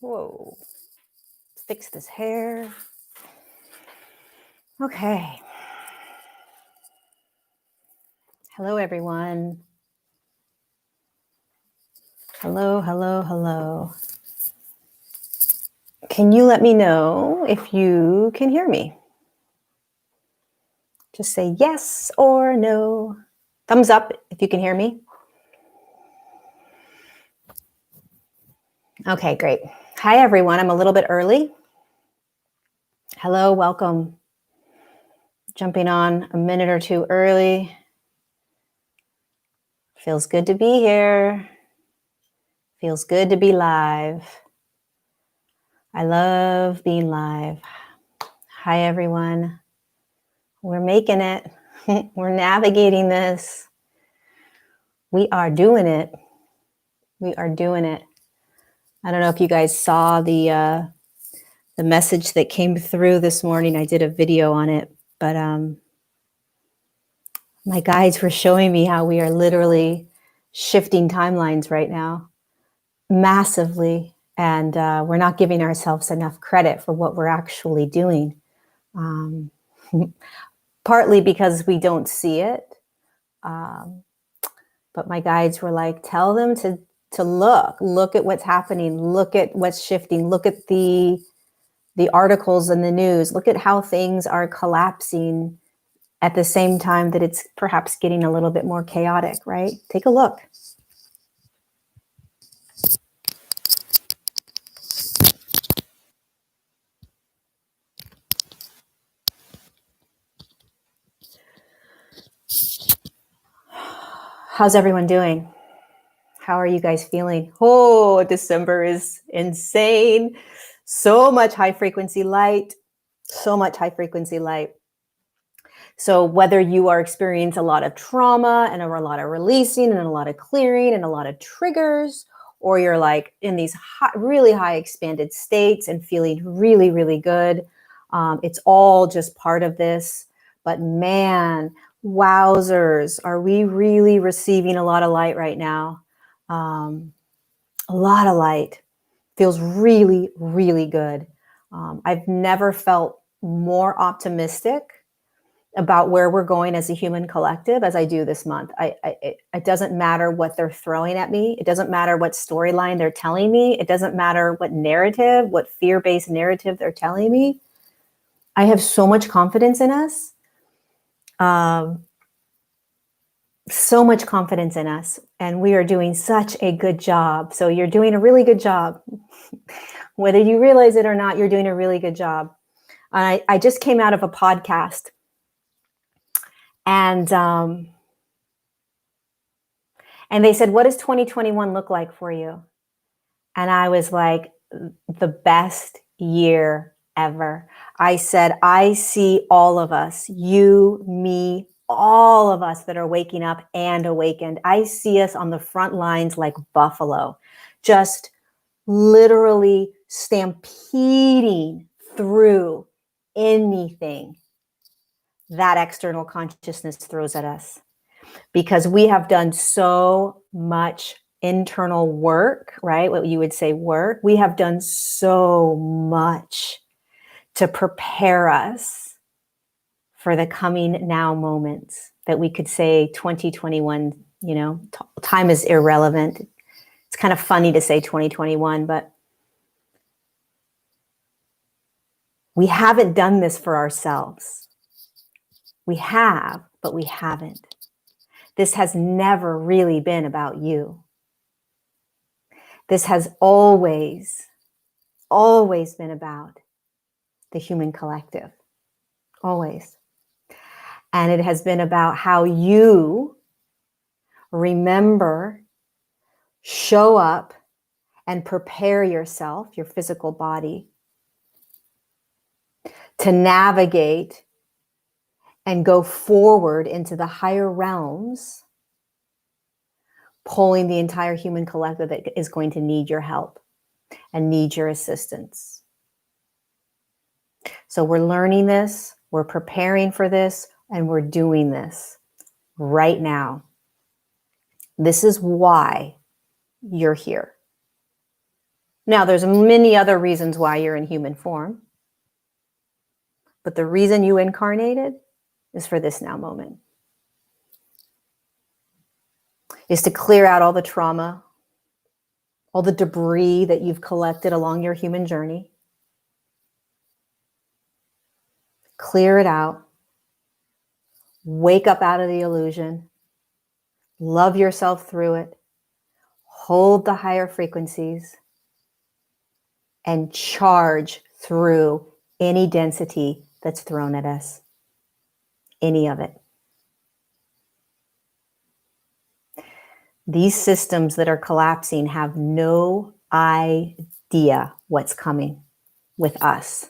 Whoa. Fix this hair. Okay. Hello, everyone. Hello, hello, hello. Can you let me know if you can hear me? Just say yes or no. Thumbs up if you can hear me. Okay, great. Hi, everyone. I'm a little bit early. Hello, welcome. Jumping on a minute or two early. Feels good to be here. Feels good to be live. I love being live. Hi, everyone. We're making it. We're navigating this. We are doing it. We are doing it. I don't know if you guys saw the message that came through this morning. I did a video on it, but my guides were showing me how we are literally shifting timelines right now, massively, and we're not giving ourselves enough credit for what we're actually doing. Partly because we don't see it, but my guides were like, tell them to look at what's happening, look at what's shifting, look at the articles in the news, look at how things are collapsing at the same time that it's perhaps getting a little bit more chaotic, right? Take a look. How's everyone doing? How are you guys feeling? Oh, December is insane. So much high frequency light. So much high frequency light. So whether you are experiencing a lot of trauma and a lot of releasing and a lot of clearing and a lot of triggers, or you're like in these really high expanded states and feeling really, really good, it's all just part of this. But man, wowzers, are we really receiving a lot of light right now? A lot of light. Feels really, really good. I've never felt more optimistic about where we're going as a human collective as I do this month. It doesn't matter what they're throwing at me. It doesn't matter what storyline they're telling me. It doesn't matter what narrative, what fear-based narrative they're telling me. I have so much confidence in us. So much confidence in us. And we are doing such a good job. So you're doing a really good job. Whether you realize it or not, you're doing a really good job. I just came out of a podcast. And they said, what does 2021 look like for you? And I was like, the best year ever. I said, I see all of us, you, me, all of us that are waking up and awakened. I see us on the front lines like buffalo, just literally stampeding through anything that external consciousness throws at us, because we have done so much internal work, right? What you would say work. We have done so much to prepare us for the coming now moments that we could say 2021, time is irrelevant. It's kind of funny to say 2021, but we haven't done this for ourselves. We have, but we haven't. This has never really been about you. This has always been about the human collective. Always. And it has been about how you remember, show up, and prepare yourself, your physical body, to navigate and go forward into the higher realms, pulling the entire human collective that is going to need your help and need your assistance. So we're learning this, we're preparing for this, and we're doing this right now. This is why you're here. Now, there's many other reasons why you're in human form, but the reason you incarnated is for this now moment. Is to clear out all the trauma, all the debris that you've collected along your human journey. Clear it out. Wake up out of the illusion. Love yourself through it. Hold the higher frequencies. And charge through any density that's thrown at us. Any of it. These systems that are collapsing have no idea what's coming with us.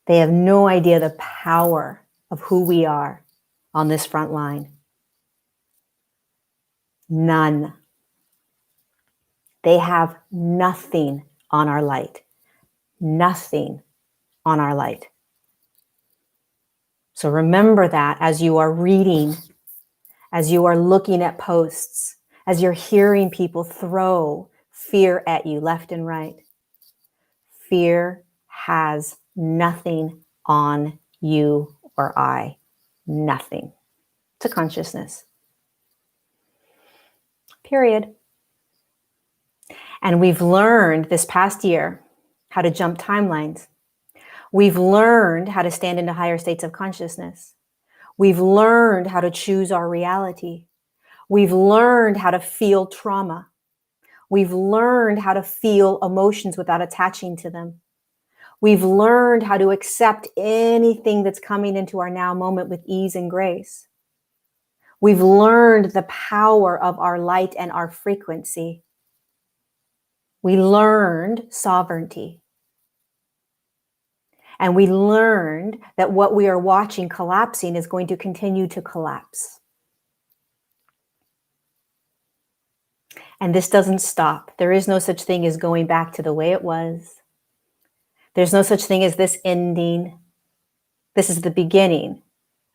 They have no idea the power of who we are on this front line. None. They have nothing on our light. Nothing on our light. So remember that as you are reading, as you are looking at posts, as you're hearing people throw fear at you left and right. Fear has nothing on you or I. Nothing. It's a consciousness. Period. And we've learned this past year how to jump timelines. We've learned how to stand into higher states of consciousness. We've learned how to choose our reality. We've learned how to feel trauma. We've learned how to feel emotions without attaching to them. We've learned how to accept anything that's coming into our now moment with ease and grace. We've learned the power of our light and our frequency. We learned sovereignty. And we learned that what we are watching collapsing is going to continue to collapse. And this doesn't stop. There is no such thing as going back to the way it was. There's no such thing as this ending. This is the beginning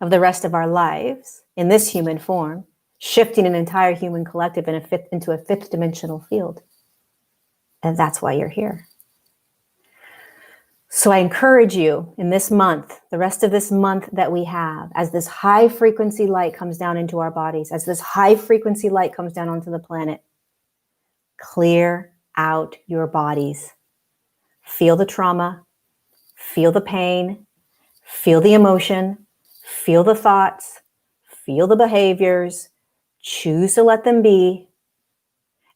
of the rest of our lives in this human form, shifting an entire human collective into a fifth dimensional field. And that's why you're here. So I encourage you in this month, the rest of this month that we have, as this high frequency light comes down into our bodies, as this high frequency light comes down onto the planet, clear out your bodies. Feel the trauma, feel the pain, feel the emotion, feel the thoughts, feel the behaviors, choose to let them be,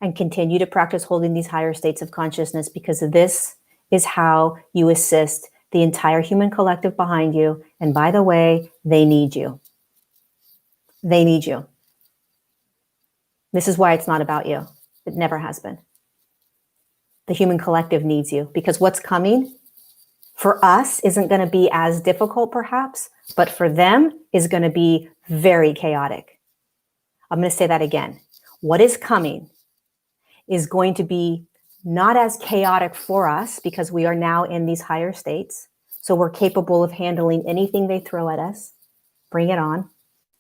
and continue to practice holding these higher states of consciousness, because this is how you assist the entire human collective behind you. And by the way, they need you. They need you. This is why it's not about you. It never has been. The human collective needs you, because what's coming for us isn't going to be as difficult perhaps, but for them is going to be very chaotic. I'm going to say that again. What is coming is going to be not as chaotic for us, because we are now in these higher states. So we're capable of handling anything they throw at us. Bring it on.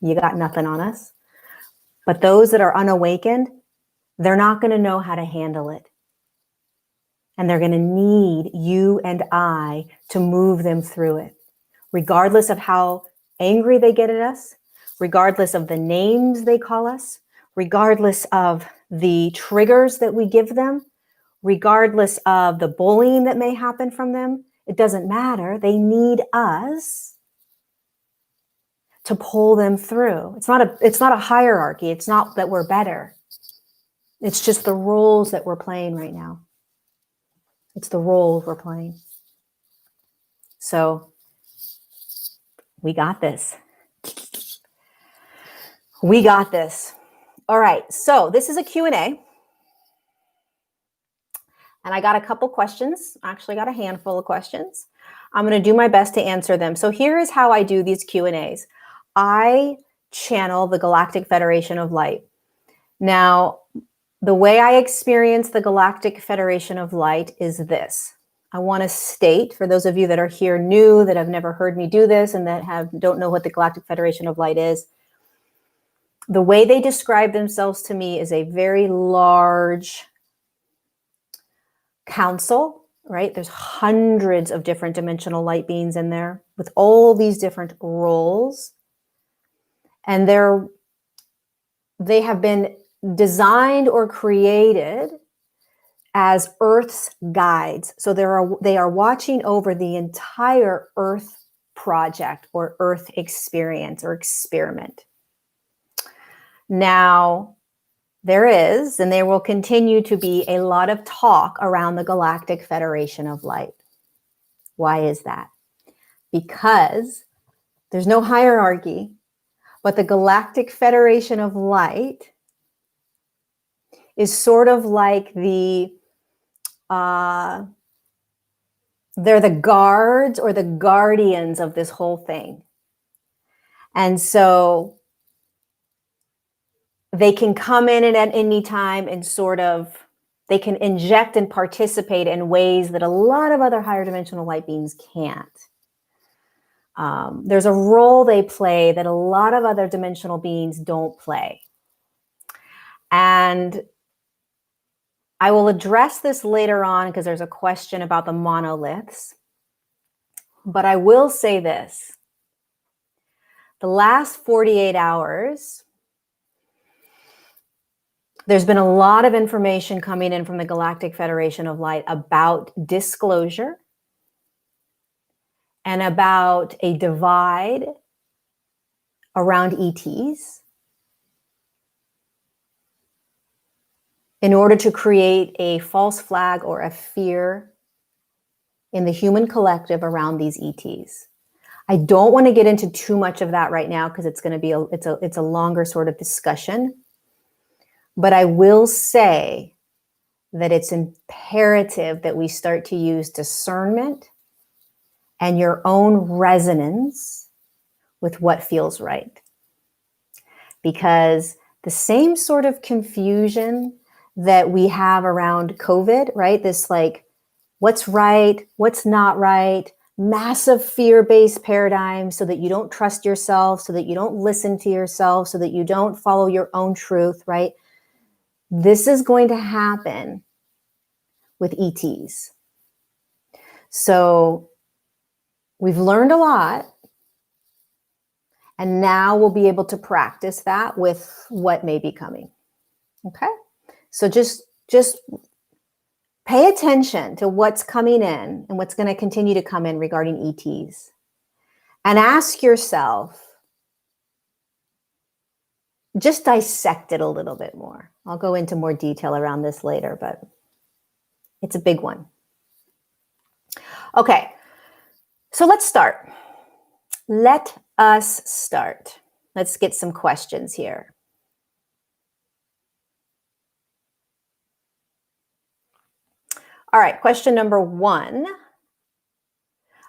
You got nothing on us. But those that are unawakened, they're not going to know how to handle it. And they're going to need you and I to move them through it, regardless of how angry they get at us, regardless of the names they call us, regardless of the triggers that we give them, regardless of the bullying that may happen from them. It doesn't matter. They need us to pull them through. It's not a hierarchy. It's not that we're better. It's just the roles that we're playing right now. It's the roles we're playing. So we got this. We got this. All right. So this is a Q&A. And I got a couple questions. I actually got a handful of questions. I'm going to do my best to answer them. So here is how I do these Q&As. I channel the Galactic Federation of Light. Now, the way I experience the Galactic Federation of Light is this. I want to state, for those of you that are here new, that have never heard me do this, and that don't know what the Galactic Federation of Light is, the way they describe themselves to me is a very large council, right? There's hundreds of different dimensional light beings in there with all these different roles. And they have been designed or created as Earth's guides. So they are watching over the entire Earth project or Earth experience or experiment. Now, there is, and there will continue to be, a lot of talk around the Galactic Federation of Light. Why is that? Because there's no hierarchy, but the Galactic Federation of Light is sort of like they're the guards or the guardians of this whole thing. And so they can come in at any time and sort of, they can inject and participate in ways that a lot of other higher dimensional light beings can't. There's a role they play that a lot of other dimensional beings don't play. And I will address this later on because there's a question about the monoliths. But I will say this. The last 48 hours, there's been a lot of information coming in from the Galactic Federation of Light about disclosure and about a divide around ETs in order to create a false flag or a fear in the human collective around these ETs. I don't want to get into too much of that right now because it's going to be it's a longer sort of discussion. But I will say that it's imperative that we start to use discernment and your own resonance with what feels right. Because the same sort of confusion that we have around COVID, right? This like, what's right, what's not right, massive fear-based paradigm so that you don't trust yourself, so that you don't listen to yourself, so that you don't follow your own truth, right? This is going to happen with ETs. So we've learned a lot, and now we'll be able to practice that with what may be coming. Okay? So just pay attention to what's coming in and what's going to continue to come in regarding ETs. And ask yourself, just dissect it a little bit more. I'll go into more detail around this later, but it's a big one. Okay, so let's start. Let us start. Let's get some questions here. All right, question number 1.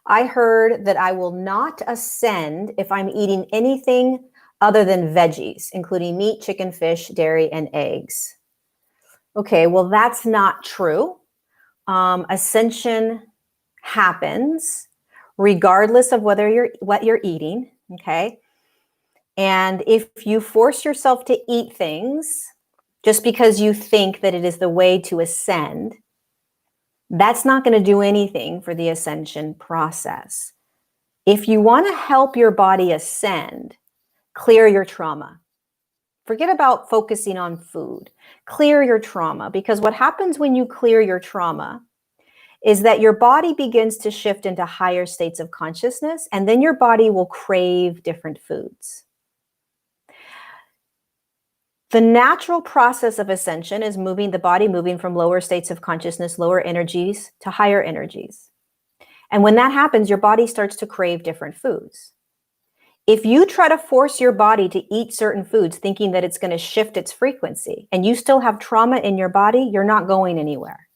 I heard that I will not ascend if I'm eating anything other than veggies, including meat, chicken, fish, dairy, and eggs. Okay, well, that's not true. Ascension happens regardless of what you're eating, okay? And if you force yourself to eat things just because you think that it is the way to ascend, that's not going to do anything for the ascension process. If you want to help your body ascend, clear your trauma. Forget about focusing on food. Clear your trauma, because what happens when you clear your trauma is that your body begins to shift into higher states of consciousness, and then your body will crave different foods. The natural process of ascension is the body moving from lower states of consciousness, lower energies, to higher energies. And when that happens, your body starts to crave different foods. If you try to force your body to eat certain foods thinking that it's going to shift its frequency, and you still have trauma in your body, you're not going anywhere.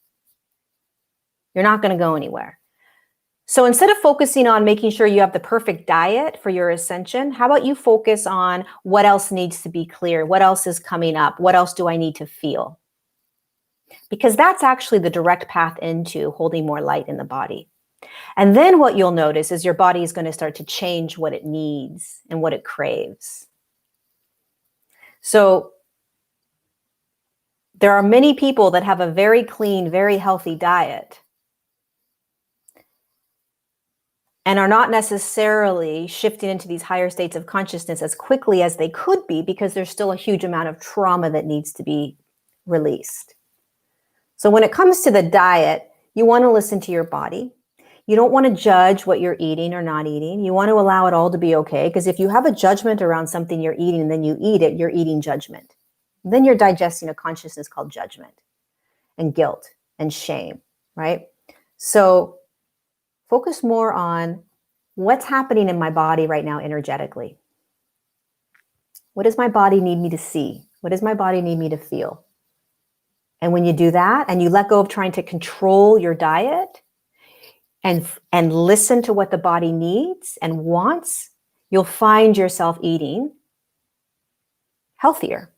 You're not going to go anywhere. So instead of focusing on making sure you have the perfect diet for your ascension, how about you focus on what else needs to be clear? What else is coming up? What else do I need to feel? Because that's actually the direct path into holding more light in the body. And then what you'll notice is your body is going to start to change what it needs and what it craves. So There are many people that have a very clean, very healthy diet and are not necessarily shifting into these higher states of consciousness as quickly as they could be because there's still a huge amount of trauma that needs to be released. So when it comes to the diet, you want to listen to your body. You don't want to judge what you're eating or not eating. You want to allow it all to be okay, because if you have a judgment around something you're eating and then you eat it, you're eating judgment. Then you're digesting a consciousness called judgment and guilt and shame, right? So focus more on what's happening in my body right now energetically. What does my body need me to see? What does my body need me to feel? And when you do that and you let go of trying to control your diet and listen to what the body needs and wants, you'll find yourself eating healthier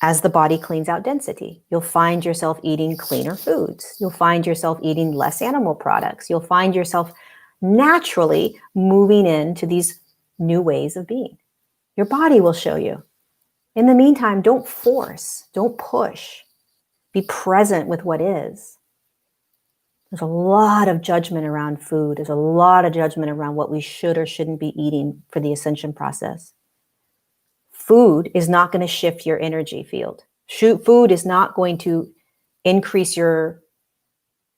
as the body cleans out density. You'll find yourself eating cleaner foods. You'll find yourself eating less animal products. You'll find yourself naturally moving into these new ways of being. Your body will show you. In the meantime, don't force, don't push. Be present with what is. There's a lot of judgment around food. There's a lot of judgment around what we should or shouldn't be eating for the ascension process. Food is not going to shift your energy field. Food is not going to increase your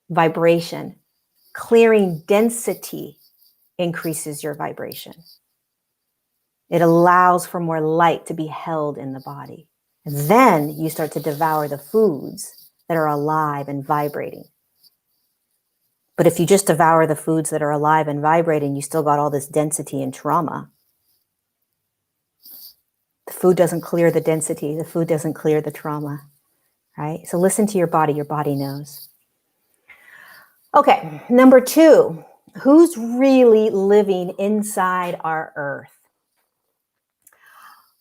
vibration. Clearing density increases your vibration. It allows for more light to be held in the body. And then you start to devour the foods that are alive and vibrating. But if you just devour the foods that are alive and vibrating, you still got all this density and trauma. The food doesn't clear the density. The food doesn't clear the trauma, right? So listen to your body. Your body knows. Okay, number 2, who's really living inside our earth?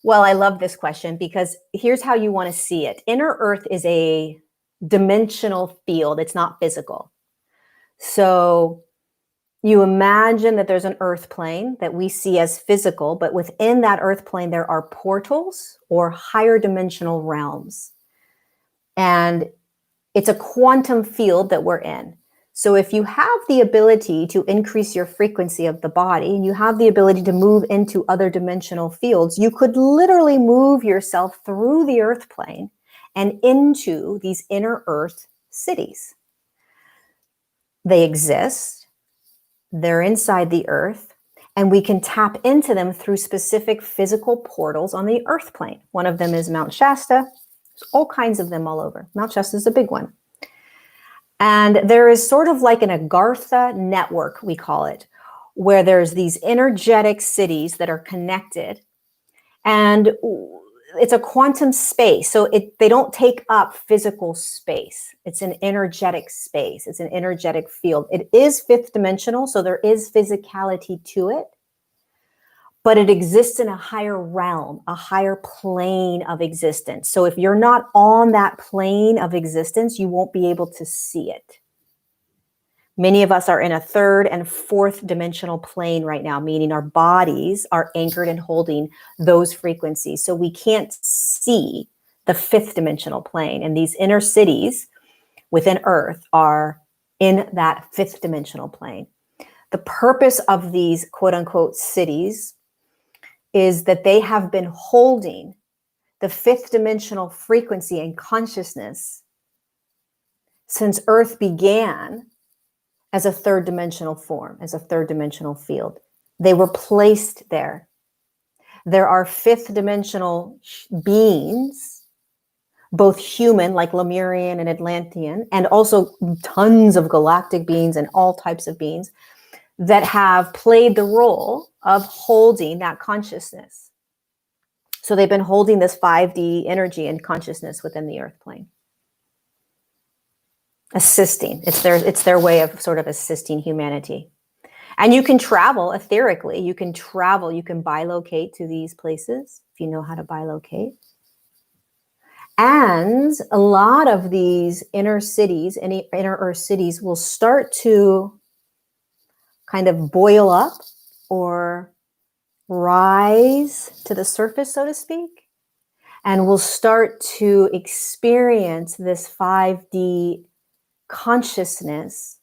Well, I love this question because here's how you want to see it. Inner earth is a dimensional field. It's not physical. So you imagine that there's an earth plane that we see as physical, but within that earth plane, there are portals or higher dimensional realms. And it's a quantum field that we're in. So if you have the ability to increase your frequency of the body and you have the ability to move into other dimensional fields, you could literally move yourself through the earth plane and into these inner earth cities. They exist. They're inside the earth, and we can tap into them through specific physical portals on the earth plane. One of them is Mount Shasta. There's all kinds of them all over. Mount Shasta is a big one. And there is sort of like an Agartha network, we call it, where there's these energetic cities that are connected. And it's a quantum space. So they don't take up physical space. It's an energetic space. It's an energetic field. It is 5th dimensional, so there is physicality to it. But it exists in a higher realm, a higher plane of existence. So if you're not on that plane of existence, you won't be able to see it. Many of us are in a 3rd and 4th dimensional plane right now, meaning our bodies are anchored and holding those frequencies. So we can't see the 5th dimensional plane. And these inner cities within Earth are in that 5th dimensional plane. The purpose of these quote unquote cities is that they have been holding the 5th dimensional frequency and consciousness since Earth began as a 3rd dimensional form, as a 3rd dimensional field. They were placed there. There are 5th dimensional beings, both human, like Lemurian and Atlantean, and also tons of galactic beings and all types of beings that have played the role of holding that consciousness. So they've been holding this 5D energy and consciousness within the earth plane. Assisting. It's their way of sort of assisting humanity. And you can travel etherically. You can travel. You can bilocate to these places if you know how to bilocate. And a lot of these inner cities, inner earth cities, will start to kind of boil up or rise to the surface, so to speak, And we'll start to experience this 5D consciousness,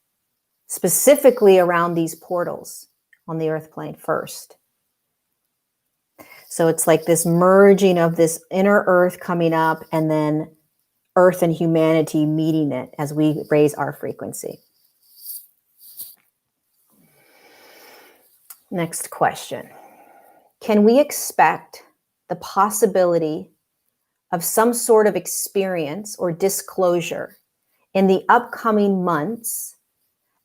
specifically around these portals on the earth plane first. So it's like this merging of this inner earth coming up, and then earth and humanity meeting it as we raise our frequency. Next question. Can we expect the possibility of some sort of experience or disclosure in the upcoming months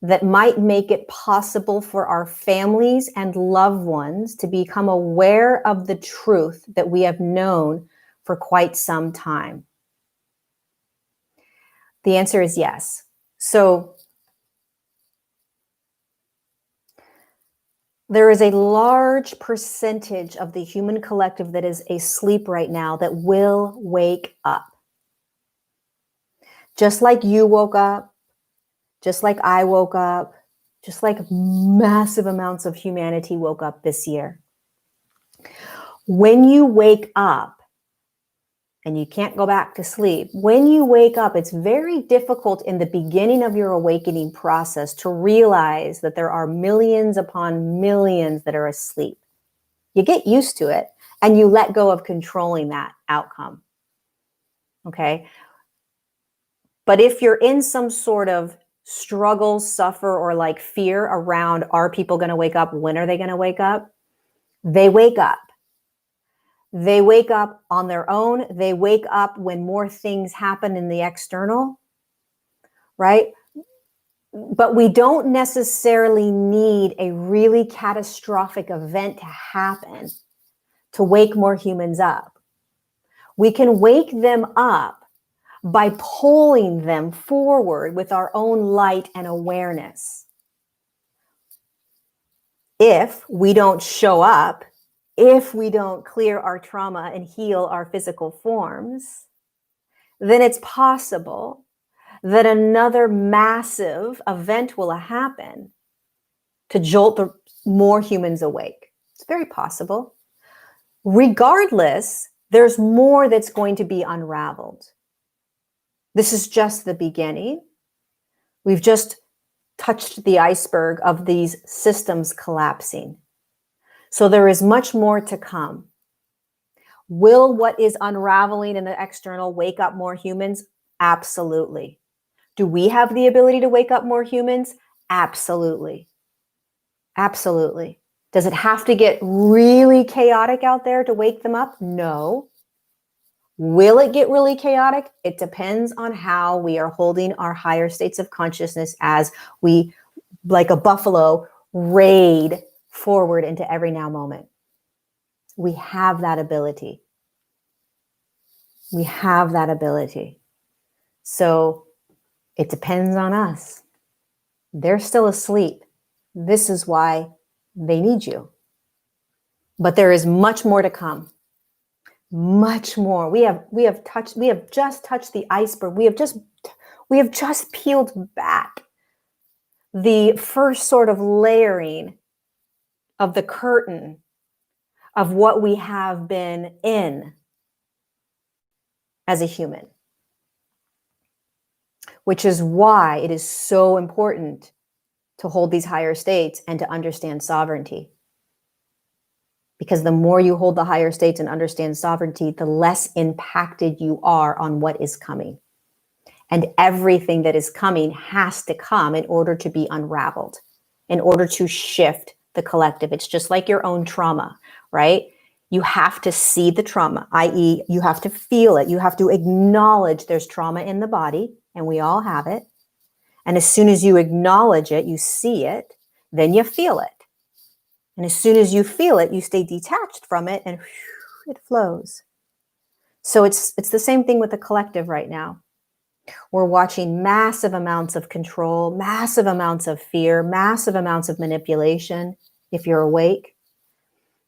that might make it possible for our families and loved ones to become aware of the truth that we have known for quite some time? The answer is yes. So there is a large percentage of the human collective that is asleep right now that will wake up. Just like you woke up, just like I woke up, just like massive amounts of humanity woke up this year. When you wake up, and you can't go back to sleep, when you wake up, it's very difficult in the beginning of your awakening process to realize that there are millions upon millions that are asleep. You get used to it and you let go of controlling that outcome. Okay? But if you're in some sort of struggle, suffer, or like fear around, are people going to wake up? When are they going to wake up? They wake up. They wake up on their own. They wake up when more things happen in the external, right? But we don't necessarily need a really catastrophic event to happen to wake more humans up. We can wake them up by pulling them forward with our own light and awareness. If we don't show up, if we don't clear our trauma and heal our physical forms, then it's possible that another massive event will happen to jolt more humans awake. It's very possible. Regardless, there's more that's going to be unraveled. This is just the beginning. We've just touched the iceberg of these systems collapsing. So there is much more to come. Will what is unraveling in the external wake up more humans? Absolutely. Do we have the ability to wake up more humans? Absolutely. Absolutely. Does it have to get really chaotic out there to wake them up? No. Will it get really chaotic? It depends on how we are holding our higher states of consciousness as we, like a buffalo, raid forward into every now moment. We have that ability. We have that ability. So it depends on us. They're still asleep. This is why they need you. But there is much more to come. Much more. We have just touched the iceberg. We have just peeled back the first sort of layering of the curtain of what we have been in as a human. Which is why it is so important to hold these higher states and to understand sovereignty. Because the more you hold the higher states and understand sovereignty, the less impacted you are on what is coming. And everything that is coming has to come in order to be unraveled, in order to shift the collective. It's just like your own trauma, right? You have to see the trauma, i.e., you have to feel it. You have to acknowledge there's trauma in the body, and we all have it. And as soon as you acknowledge it, you see it, then you feel it. And as soon as you feel it, you stay detached from it and it flows. So it's the same thing with the collective right now. We're watching massive amounts of control, massive amounts of fear, massive amounts of manipulation. If you're awake,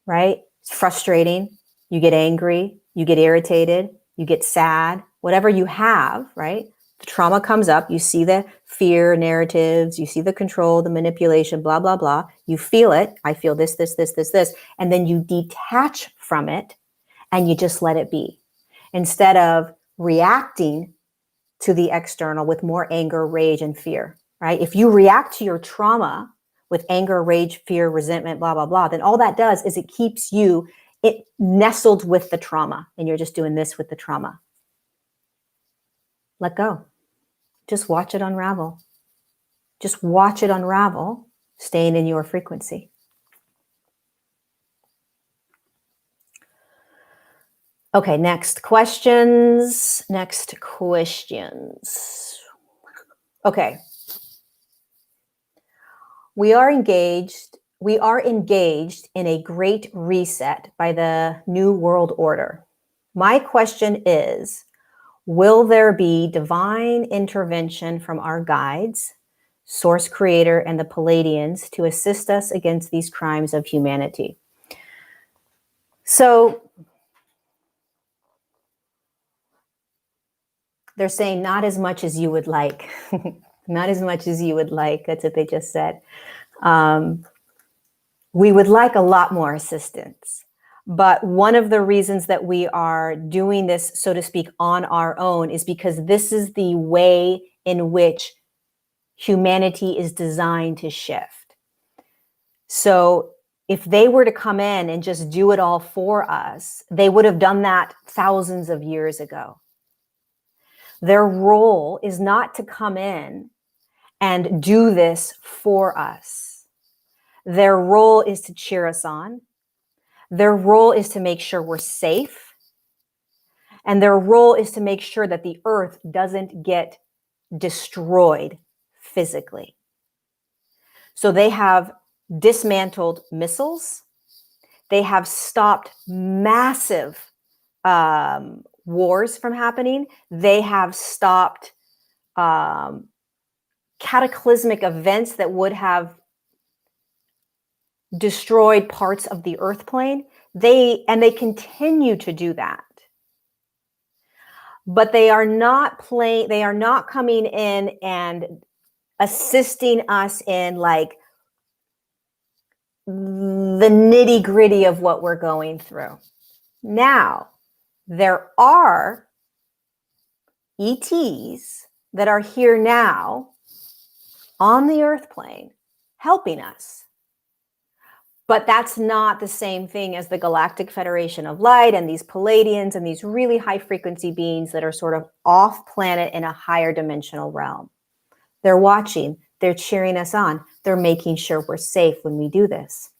right? It's frustrating. You get angry, you get irritated, you get sad, whatever you have, right? The trauma comes up, you see the fear narratives, you see the control, the manipulation, blah, blah, blah. You feel it. I feel this. And then you detach from it and you just let it be. instead of reacting to the external with more anger, rage, and fear, right? If you react to your trauma with anger, rage, fear, resentment, blah, blah, blah, then all that does is it keeps you nestled with the trauma, and you're just doing this with the trauma. Let go. Just watch it unravel. Just watch it unravel, staying in your frequency. Okay, next questions. Okay. We are engaged in a great reset by the New World Order. My question is, will there be divine intervention from our guides, Source Creator, and the Palladians to assist us against these crimes of humanity? So they're saying not as much as you would like. Not as much as you would like. That's what they just said. We would like a lot more assistance. But one of the reasons that we are doing this, so to speak, on our own is because this is the way in which humanity is designed to shift. So if they were to come in and just do it all for us, they would have done that thousands of years ago. Their role is not to come in and do this for us. Their role is to cheer us on. Their role is to make sure we're safe. And their role is to make sure that the earth doesn't get destroyed physically. So they have dismantled missiles. They have stopped massive wars from happening. They have stopped cataclysmic events that would have destroyed parts of the earth plane. They continue to do that. But they are not coming in and assisting us in like the nitty-gritty of what we're going through. Now, there are ETs that are here now on the earth plane helping us. But that's not the same thing as the Galactic Federation of Light and these Palladians and these really high frequency beings that are sort of off planet in a higher dimensional realm. They're watching, they're cheering us on, they're making sure we're safe when we do this.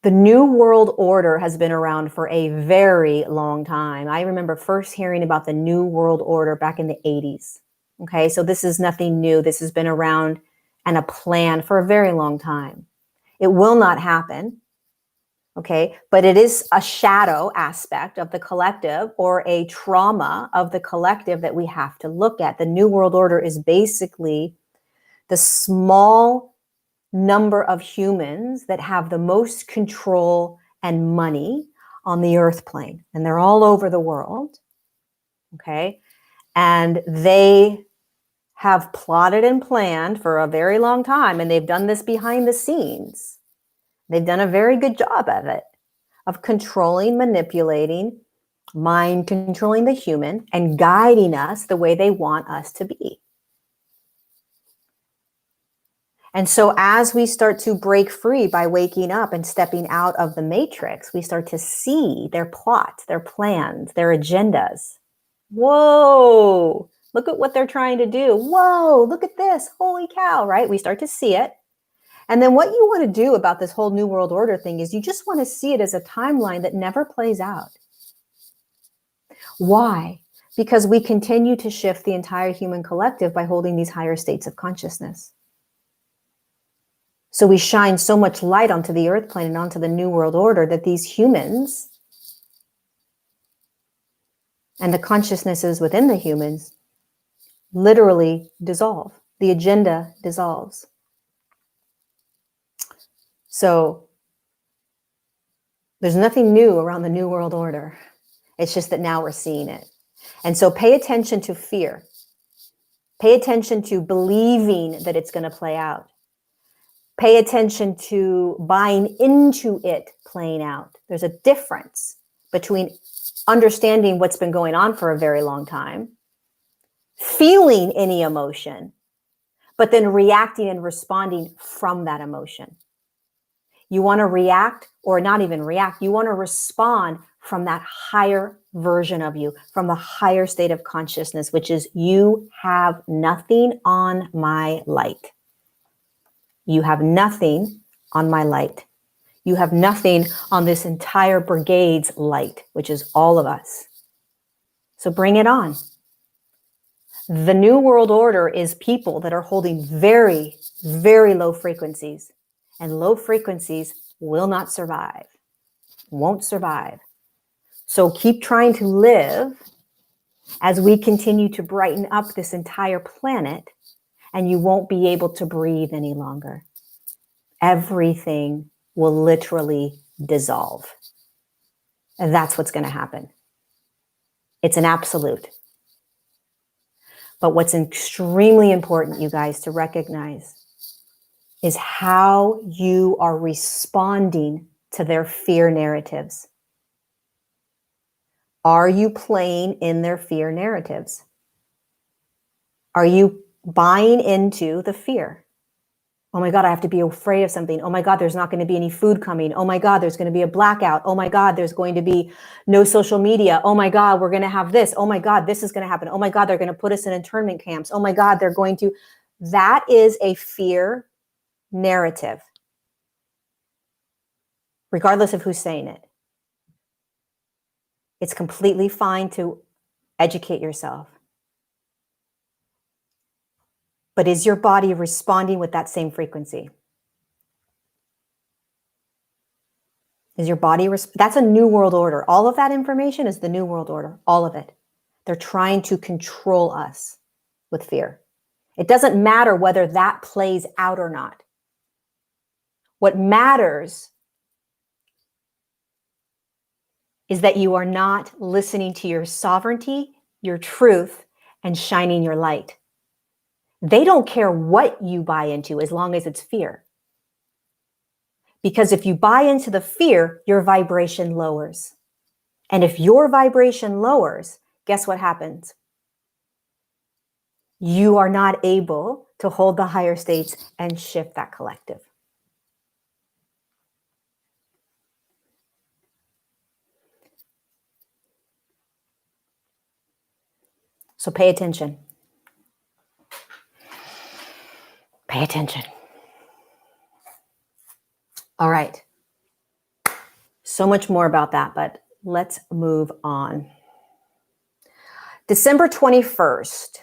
The New World Order has been around for a very long time. I remember first hearing about the New World Order back in the 80s. Okay, so this is nothing new. This has been around and a plan for a very long time. It will not happen, okay? But it is a shadow aspect of the collective or a trauma of the collective that we have to look at. The New World Order is basically the small number of humans that have the most control and money on the earth plane. And they're all over the world, okay? And they have plotted and planned for a very long time, and they've done this behind the scenes. They've done a very good job of it, of controlling, manipulating, mind controlling the human, and guiding us the way they want us to be. And so as we start to break free by waking up and stepping out of the matrix, we start to see their plots, their plans, their agendas. Whoa, look at what they're trying to do. Whoa, look at this. Holy cow, right? We start to see it. And then what you want to do about this whole New World Order thing is you just want to see it as a timeline that never plays out. Why? Because we continue to shift the entire human collective by holding these higher states of consciousness. So we shine so much light onto the earth plane and onto the New World Order that these humans and the consciousnesses within the humans literally dissolve. The agenda dissolves. So there's nothing new around the New World Order. It's just that now we're seeing it. And so pay attention to fear. Pay attention to believing that it's going to play out. Pay attention to buying into it playing out. There's a difference between understanding what's been going on for a very long time, feeling any emotion, but then reacting and responding from that emotion. You want to react, or not even react, you want to respond from that higher version of you, from the higher state of consciousness, which is you have nothing on my light. You have nothing on my light. You have nothing on this entire brigade's light, which is all of us. So bring it on. The New World Order is people that are holding very, very low frequencies. And low frequencies will not survive, won't survive. So keep trying to live as we continue to brighten up this entire planet, and you won't be able to breathe any longer. Everything will literally dissolve. And that's what's going to happen. It's an absolute. But what's extremely important, you guys, to recognize is how you are responding to their fear narratives. Are you playing in their fear narratives? Are you buying into the fear? Oh my God, I have to be afraid of something. Oh my God, there's not going to be any food coming. Oh my God, there's going to be a blackout. Oh my God, there's going to be no social media. Oh my God, we're going to have this. Oh my God, this is going to happen. Oh my God, they're going to put us in internment camps. Oh my God, they're going to. That is a fear narrative, regardless of who's saying it. It's completely fine to educate yourself. But is your body responding with that same frequency? Is your body, that's a New World Order. All of that information is the New World Order, all of it. They're trying to control us with fear. It doesn't matter whether that plays out or not. What matters is that you are not listening to your sovereignty, your truth, and shining your light. They don't care what you buy into as long as it's fear. Because if you buy into the fear, your vibration lowers. And if your vibration lowers, guess what happens? You are not able to hold the higher states and shift that collective. So pay attention. Pay attention. All right. So much more about that, but let's move on. December 21st.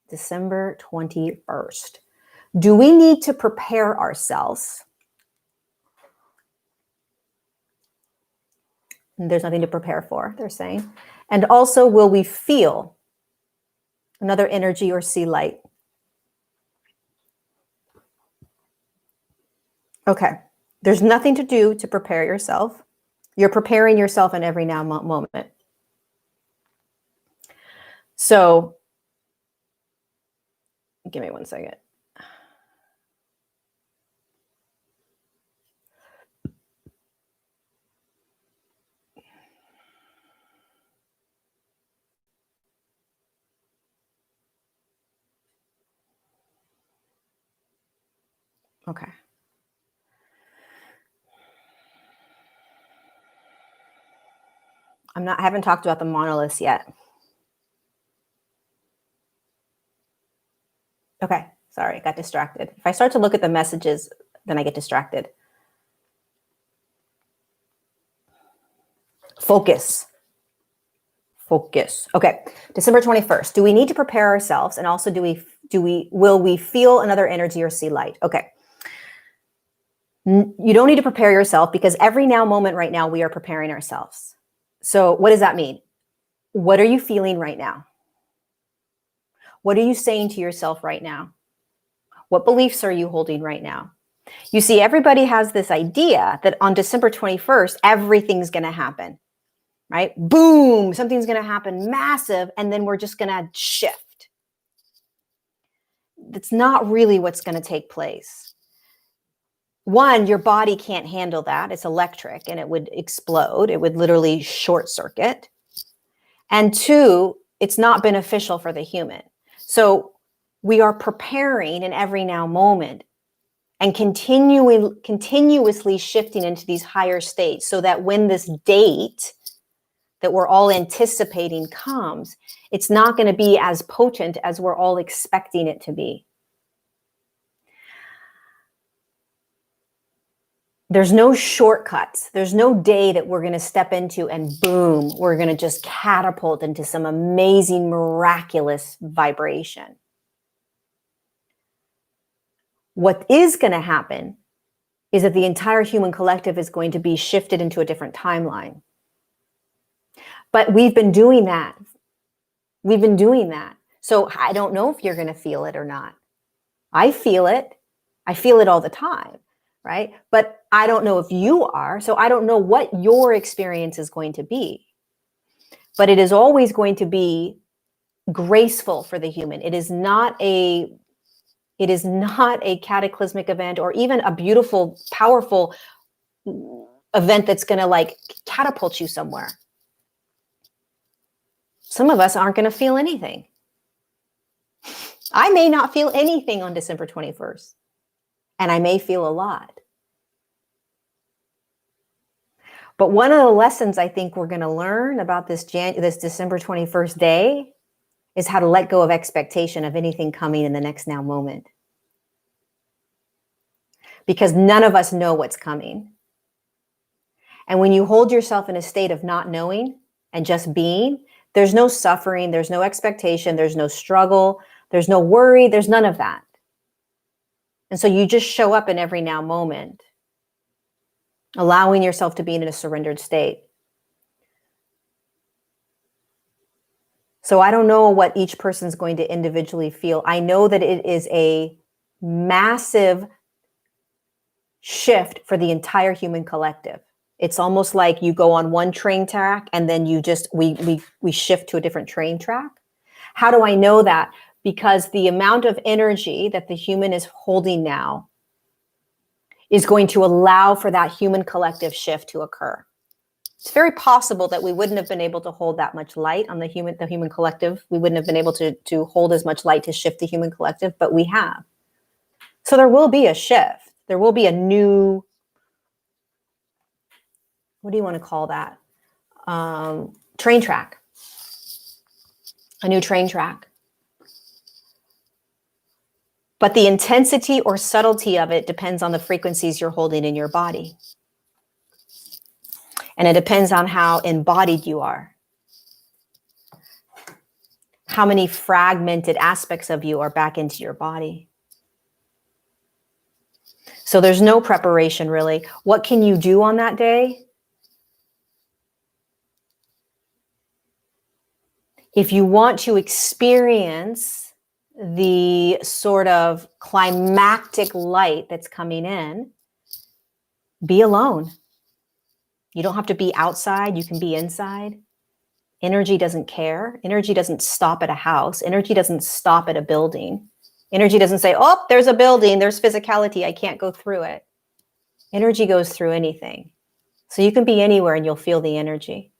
December 21st. Do we need to prepare ourselves? There's nothing to prepare for, they're saying. And also, will we feel another energy or see light? Okay. There's nothing to do to prepare yourself. You're preparing yourself in every now moment. So, give me 1 second. Okay. I haven't talked about the monoliths yet. Okay, sorry, got distracted. If I start to look at the messages, then I get distracted. Focus. Focus. Okay, December 21st. Do we need to prepare ourselves? And also, will we feel another energy or see light? Okay. You don't need to prepare yourself because every now moment right now, we are preparing ourselves. So what does that mean? What are you feeling right now? What are you saying to yourself right now? What beliefs are you holding right now? You see, everybody has this idea that on December 21st, everything's going to happen, right? Boom, something's going to happen massive, and then we're just going to shift. That's not really what's going to take place. One, your body can't handle that. It's electric and it would explode. It would literally short circuit. And two, it's not beneficial for the human. So we are preparing in every now moment and continuously shifting into these higher states so that when this date that we're all anticipating comes, it's not going to be as potent as we're all expecting it to be. There's no shortcuts. There's no day that we're going to step into and boom, we're going to just catapult into some amazing, miraculous vibration. What is going to happen is that the entire human collective is going to be shifted into a different timeline. But we've been doing that. We've been doing that. So I don't know if you're going to feel it or not. I feel it. I feel it all the time, right? But I don't know if you are. So I don't know what your experience is going to be. But it is always going to be graceful for the human. It is not a cataclysmic event or even a beautiful, powerful event that's going to like catapult you somewhere. Some of us aren't going to feel anything. I may not feel anything on December 21st, and I may feel a lot. But one of the lessons I think we're going to learn about this December 21st day is how to let go of expectation of anything coming in the next now moment. Because none of us know what's coming. And when you hold yourself in a state of not knowing and just being, there's no suffering, there's no expectation, there's no struggle, there's no worry, there's none of that. And so you just show up in every now moment, allowing yourself to be in a surrendered state. So I don't know what each person's going to individually feel. I know that it is a massive shift for the entire human collective. It's almost like you go on one train track and then we shift to a different train track. How do I know that? Because the amount of energy that the human is holding now is going to allow for that human collective shift to occur. It's very possible that we wouldn't have been able to hold that much light on the human collective. We wouldn't have been able to hold as much light to shift the human collective, but we have. So there will be a shift. There will be a new, what do you want to call that? Train track. A new train track. But the intensity or subtlety of it depends on the frequencies you're holding in your body. And it depends on how embodied you are. How many fragmented aspects of you are back into your body. So there's no preparation really. What can you do on that day? If you want to experience the sort of climactic light that's coming in, be alone. You don't have to be outside. You can be inside. Energy doesn't care. Energy doesn't stop at a house. Energy doesn't stop at a building. Energy doesn't say, oh, there's a building, there's physicality, I can't go through it. Energy goes through anything. So you can be anywhere and you'll feel the energy.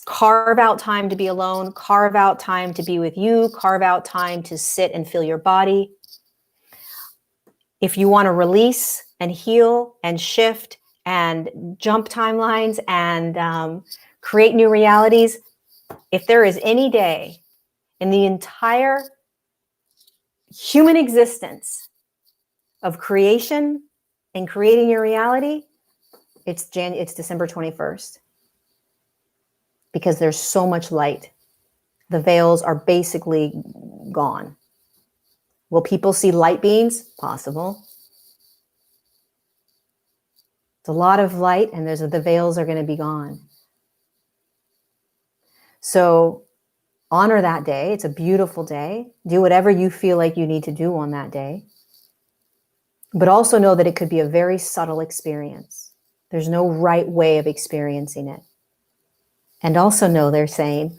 Carve out time to be alone. Carve out time to be with you. Carve out time to sit and feel your body. If you want to release and heal and shift and jump timelines and create new realities, if there is any day in the entire human existence of creation and creating your reality, it's December 21st. Because there's so much light. The veils are basically gone. Will people see light beams? Possible. It's a lot of light and the veils are going to be gone. So honor that day. It's a beautiful day. Do whatever you feel like you need to do on that day. But also know that it could be a very subtle experience. There's no right way of experiencing it. And also know they're saying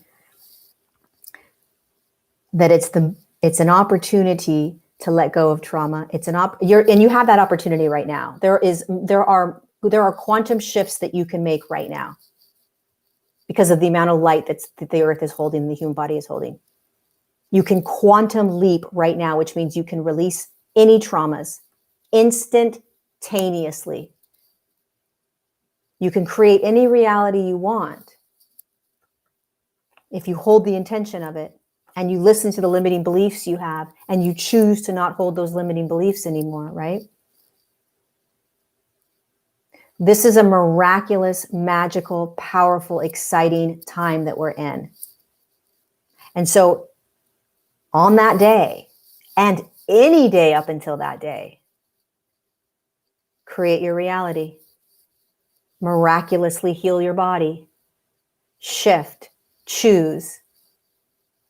that it's an opportunity to let go of trauma. And you have that opportunity right now. There are quantum shifts that you can make right now. because of the amount of light that the earth is holding, the human body is holding. You can quantum leap right now, which means you can release any traumas instantaneously. You can create any reality you want if you hold the intention of it and you listen to the limiting beliefs you have and you choose to not hold those limiting beliefs anymore, right? This is a miraculous, magical, powerful, exciting time that we're in. And so on that day, and any day up until that day, create your reality. Miraculously heal your body. Shift, choose,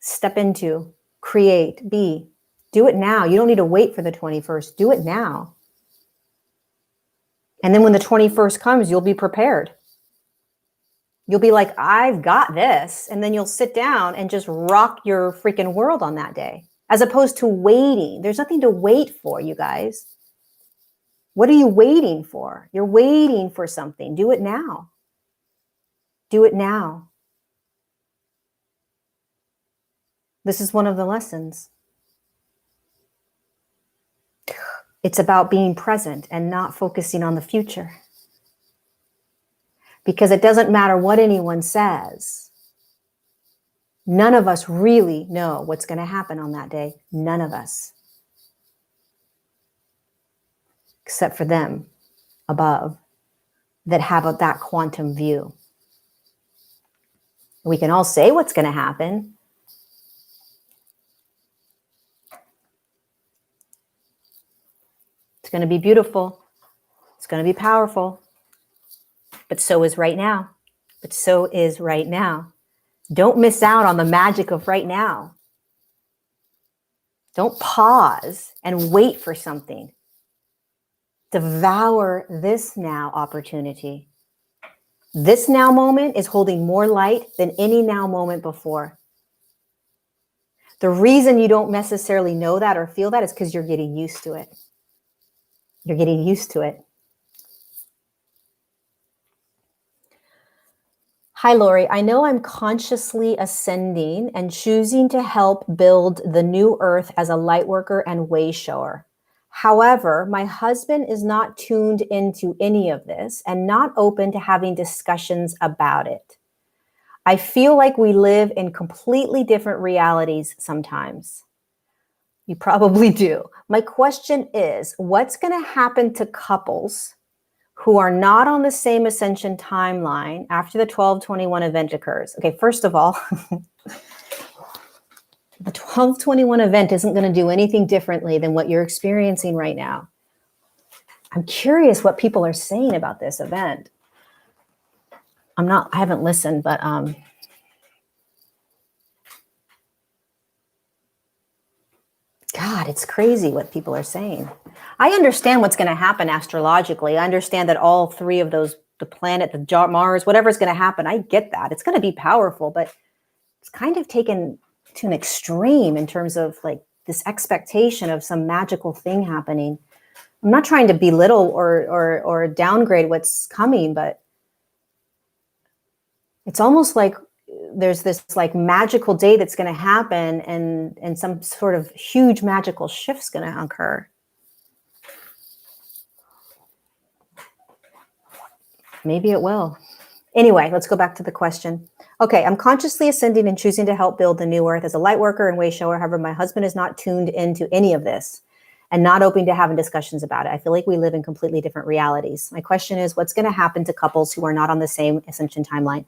step into, create, be. Do it now. You don't need to wait for the 21st. Do it now. And then when the 21st comes, you'll be prepared. You'll be like, I've got this. And then you'll sit down and just rock your freaking world on that day, as opposed to waiting. There's nothing to wait for, you guys. What are you waiting for? You're waiting for something. Do it now. Do it now. This is one of the lessons. It's about being present and not focusing on the future. Because it doesn't matter what anyone says. None of us really know what's going to happen on that day. None of us. Except for them above that have that quantum view. We can all say what's going to happen. It's going to be beautiful. It's going to be powerful. But so is right now. But so is right now. Don't miss out on the magic of right now. Don't pause and wait for something. Devour this now opportunity. This now moment is holding more light than any now moment before. The reason you don't necessarily know that or feel that is because you're getting used to it. You're getting used to it. Hi, Lorie. I know I'm consciously ascending and choosing to help build the new earth as a light worker and way shower. However, my husband is not tuned into any of this and not open to having discussions about it. I feel like we live in completely different realities sometimes. You probably do. My question is, what's going to happen to couples who are not on the same ascension timeline after the 1221 event occurs? Okay, first of all, the 1221 event isn't going to do anything differently than what you're experiencing right now. I'm curious what people are saying about this event. I haven't listened, but God, it's crazy what people are saying. I understand what's going to happen astrologically. I understand that all three of those, the planet, the Mars, whatever's going to happen, I get that. It's going to be powerful, but it's kind of taken to an extreme in terms of like this expectation of some magical thing happening. I'm not trying to belittle or downgrade what's coming, but it's almost like there's this like magical day that's going to happen and some sort of huge magical shift's going to occur. Maybe it will. Anyway, let's go back to the question. Okay, I'm consciously ascending and choosing to help build the new earth as a light worker and way shower. However, my husband is not tuned into any of this and not open to having discussions about it. I feel like we live in completely different realities. My question is, what's going to happen to couples who are not on the same ascension timeline?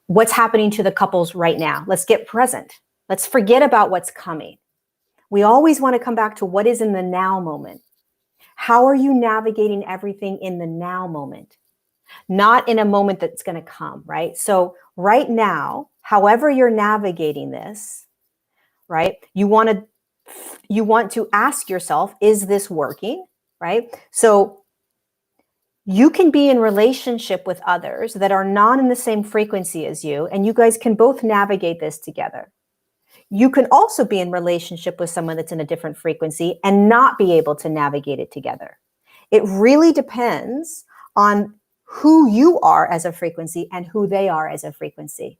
What's happening to the couples right now? Let's get present. Let's forget about what's coming. We always want to come back to what is in the now moment. How are you navigating everything in the now moment? Not in a moment that's going to come, right? So right now, however you're navigating this, right? You want to ask yourself, is this working, right? So you can be in relationship with others that are not in the same frequency as you, and you guys can both navigate this together. You can also be in relationship with someone that's in a different frequency and not be able to navigate it together. It really depends on who you are as a frequency and who they are as a frequency.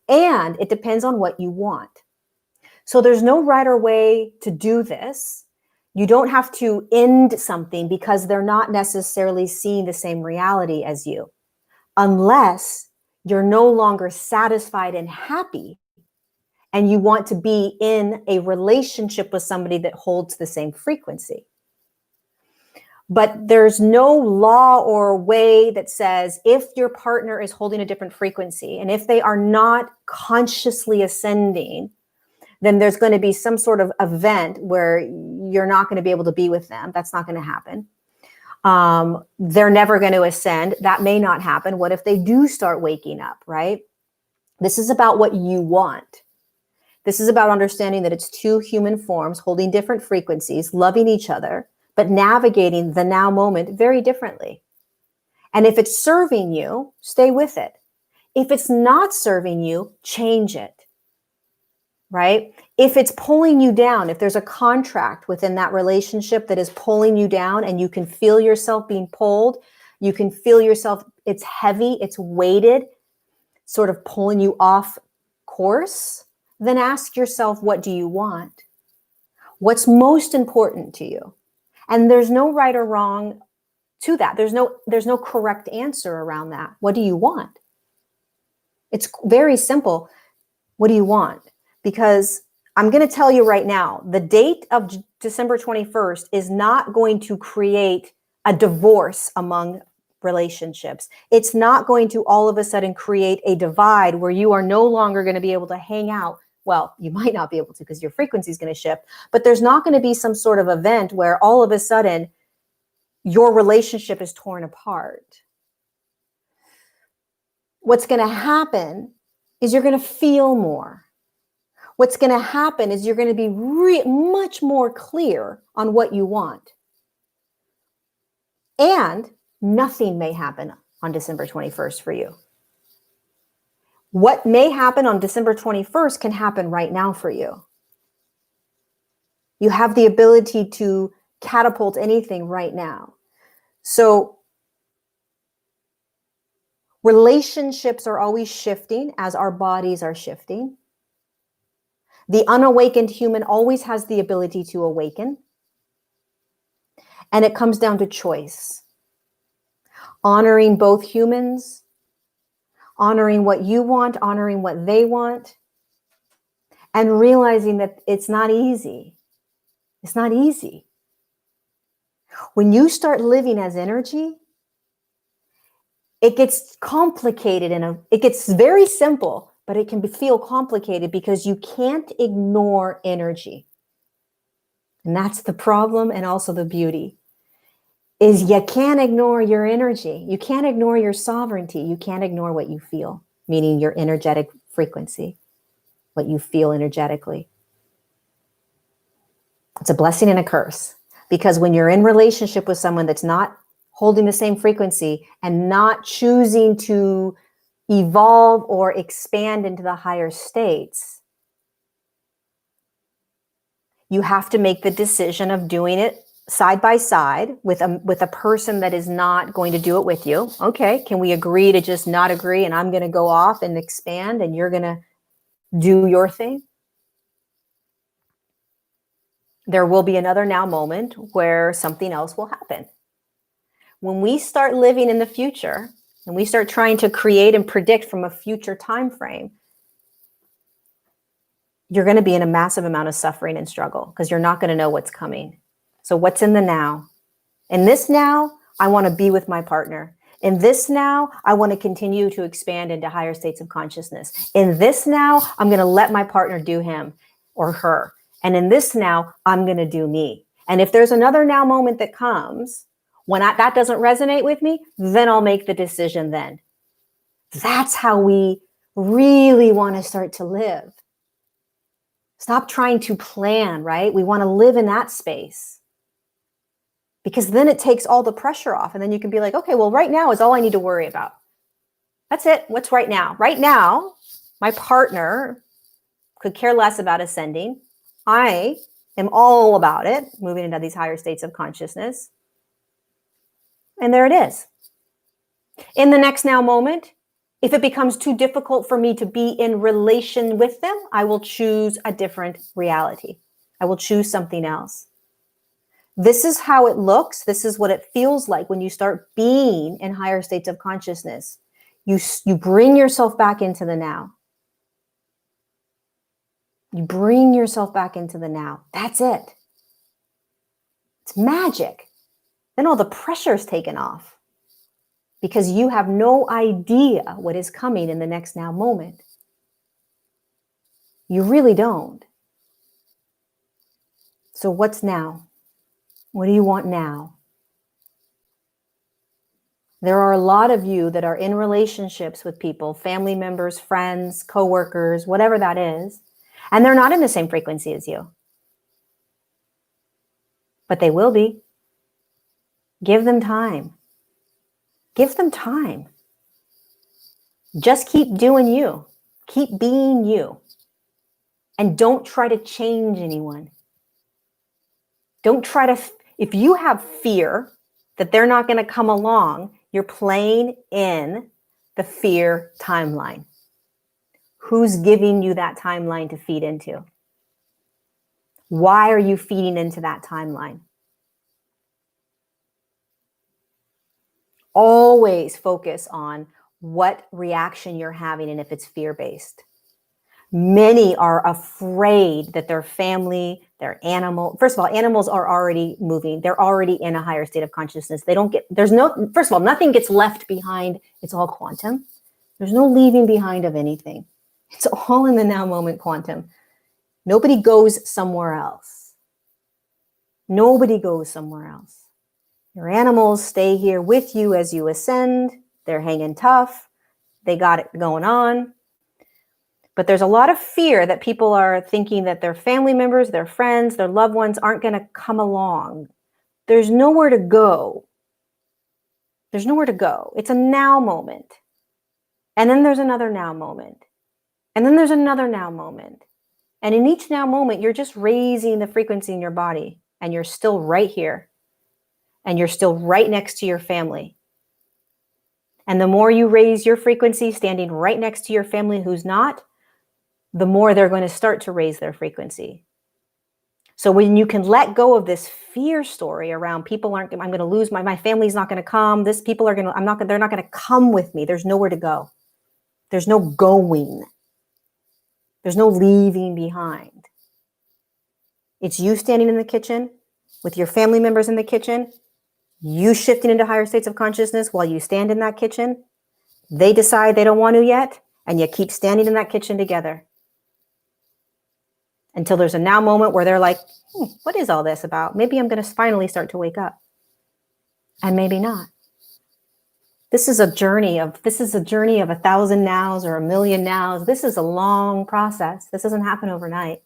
And it depends on what you want. So there's no right or way to do this. You don't have to end something because they're not necessarily seeing the same reality as you, unless you're no longer satisfied and happy and you want to be in a relationship with somebody that holds the same frequency. But there's no law or way that says if your partner is holding a different frequency and if they are not consciously ascending, then there's going to be some sort of event where you're not going to be able to be with them. That's not going to happen. They're never going to ascend. That may not happen. What if they do start waking up, right? This is about what you want. This is about understanding that it's two human forms holding different frequencies, loving each other, but navigating the now moment very differently. And if it's serving you, stay with it. If it's not serving you, change it. Right? If it's pulling you down, if there's a contract within that relationship that is pulling you down and you can feel yourself being pulled, you can feel yourself, it's heavy, it's weighted, sort of pulling you off course, then ask yourself, what do you want? What's most important to you? And there's no right or wrong to that. There's no correct answer around that. What do you want? It's very simple. What do you want? Because I'm going to tell you right now, the date of December 21st is not going to create a divorce among relationships. It's not going to all of a sudden create a divide where you are no longer going to be able to hang out. Well, you might not be able to because your frequency is going to shift, but there's not going to be some sort of event where all of a sudden your relationship is torn apart. What's going to happen is you're going to feel more. What's going to happen is you're going to be much more clear on what you want. And nothing may happen on December 21st for you. What may happen on December 21st can happen right now for you. You have the ability to catapult anything right now. So relationships are always shifting as our bodies are shifting. The unawakened human always has the ability to awaken. And it comes down to choice. Honoring both humans, honoring what you want, honoring what they want, and realizing that it's not easy. It's not easy. When you start living as energy, it gets complicated it gets very simple, but it can feel complicated because you can't ignore energy. And that's the problem and also the beauty. Is you can't ignore your energy. You can't ignore your sovereignty. You can't ignore what you feel, meaning your energetic frequency, what you feel energetically. It's a blessing and a curse because when you're in relationship with someone that's not holding the same frequency and not choosing to evolve or expand into the higher states, you have to make the decision of doing it side by side with a person that is not going to do it with you. Okay, can we agree to just not agree and I'm going to go off and expand and you're going to do your thing? There will be another now moment where something else will happen. When we start living in the future and we start trying to create and predict from a future time frame, you're going to be in a massive amount of suffering and struggle because you're not going to know what's coming. So what's in the now? In this now, I want to be with my partner. In this now, I want to continue to expand into higher states of consciousness. In this now, I'm going to let my partner do him or her. And in this now, I'm going to do me. And if there's another now moment that comes, when that doesn't resonate with me, then I'll make the decision then. That's how we really want to start to live. Stop trying to plan, right? We want to live in that space. Because then it takes all the pressure off. And then you can be like, okay, well, right now is all I need to worry about. That's it. What's right now? Right now, my partner could care less about ascending. I am all about it, moving into these higher states of consciousness. And there it is. In the next now moment, if it becomes too difficult for me to be in relation with them, I will choose a different reality. I will choose something else. This is how it looks. This is what it feels like when you start being in higher states of consciousness. You bring yourself back into the now. You bring yourself back into the now. That's it. It's magic. Then all the pressure is taken off because you have no idea what is coming in the next now moment. You really don't. So what's now? What do you want now? There are a lot of you that are in relationships with people, family members, friends, coworkers, whatever that is, and they're not in the same frequency as you. But they will be. Give them time. Give them time. Just keep doing you. Keep being you. And don't try to change anyone. Don't try to, if you have fear that they're not going to come along, you're playing in the fear timeline. Who's giving you that timeline to feed into? Why are you feeding into that timeline? Always focus on what reaction you're having and if it's fear-based. Many are afraid that their family, their animal, first of all, animals are already moving. They're already in a higher state of consciousness. First of all, nothing gets left behind. It's all quantum. There's no leaving behind of anything. It's all in the now moment quantum. Nobody goes somewhere else. Nobody goes somewhere else. Your animals stay here with you as you ascend. They're hanging tough. They got it going on. But there's a lot of fear that people are thinking that their family members, their friends, their loved ones aren't going to come along. There's nowhere to go. There's nowhere to go. It's a now moment. And then there's another now moment. And then there's another now moment. And in each now moment, you're just raising the frequency in your body. And you're still right here. And you're still right next to your family. And the more you raise your frequency standing right next to your family who's not, the more they're going to start to raise their frequency. So when you can let go of this fear story around I'm going to lose my family's not going to come. They're not going to come with me. There's nowhere to go. There's no going. There's no leaving behind. It's you standing in the kitchen with your family members in the kitchen, you shifting into higher states of consciousness while you stand in that kitchen. They decide they don't want to yet, and you keep standing in that kitchen together. Until there's a now moment where they're like, what is all this about? Maybe I'm going to finally start to wake up. And maybe not. This is a journey of 1,000 nows or 1,000,000 nows. This is a long process. This doesn't happen overnight. It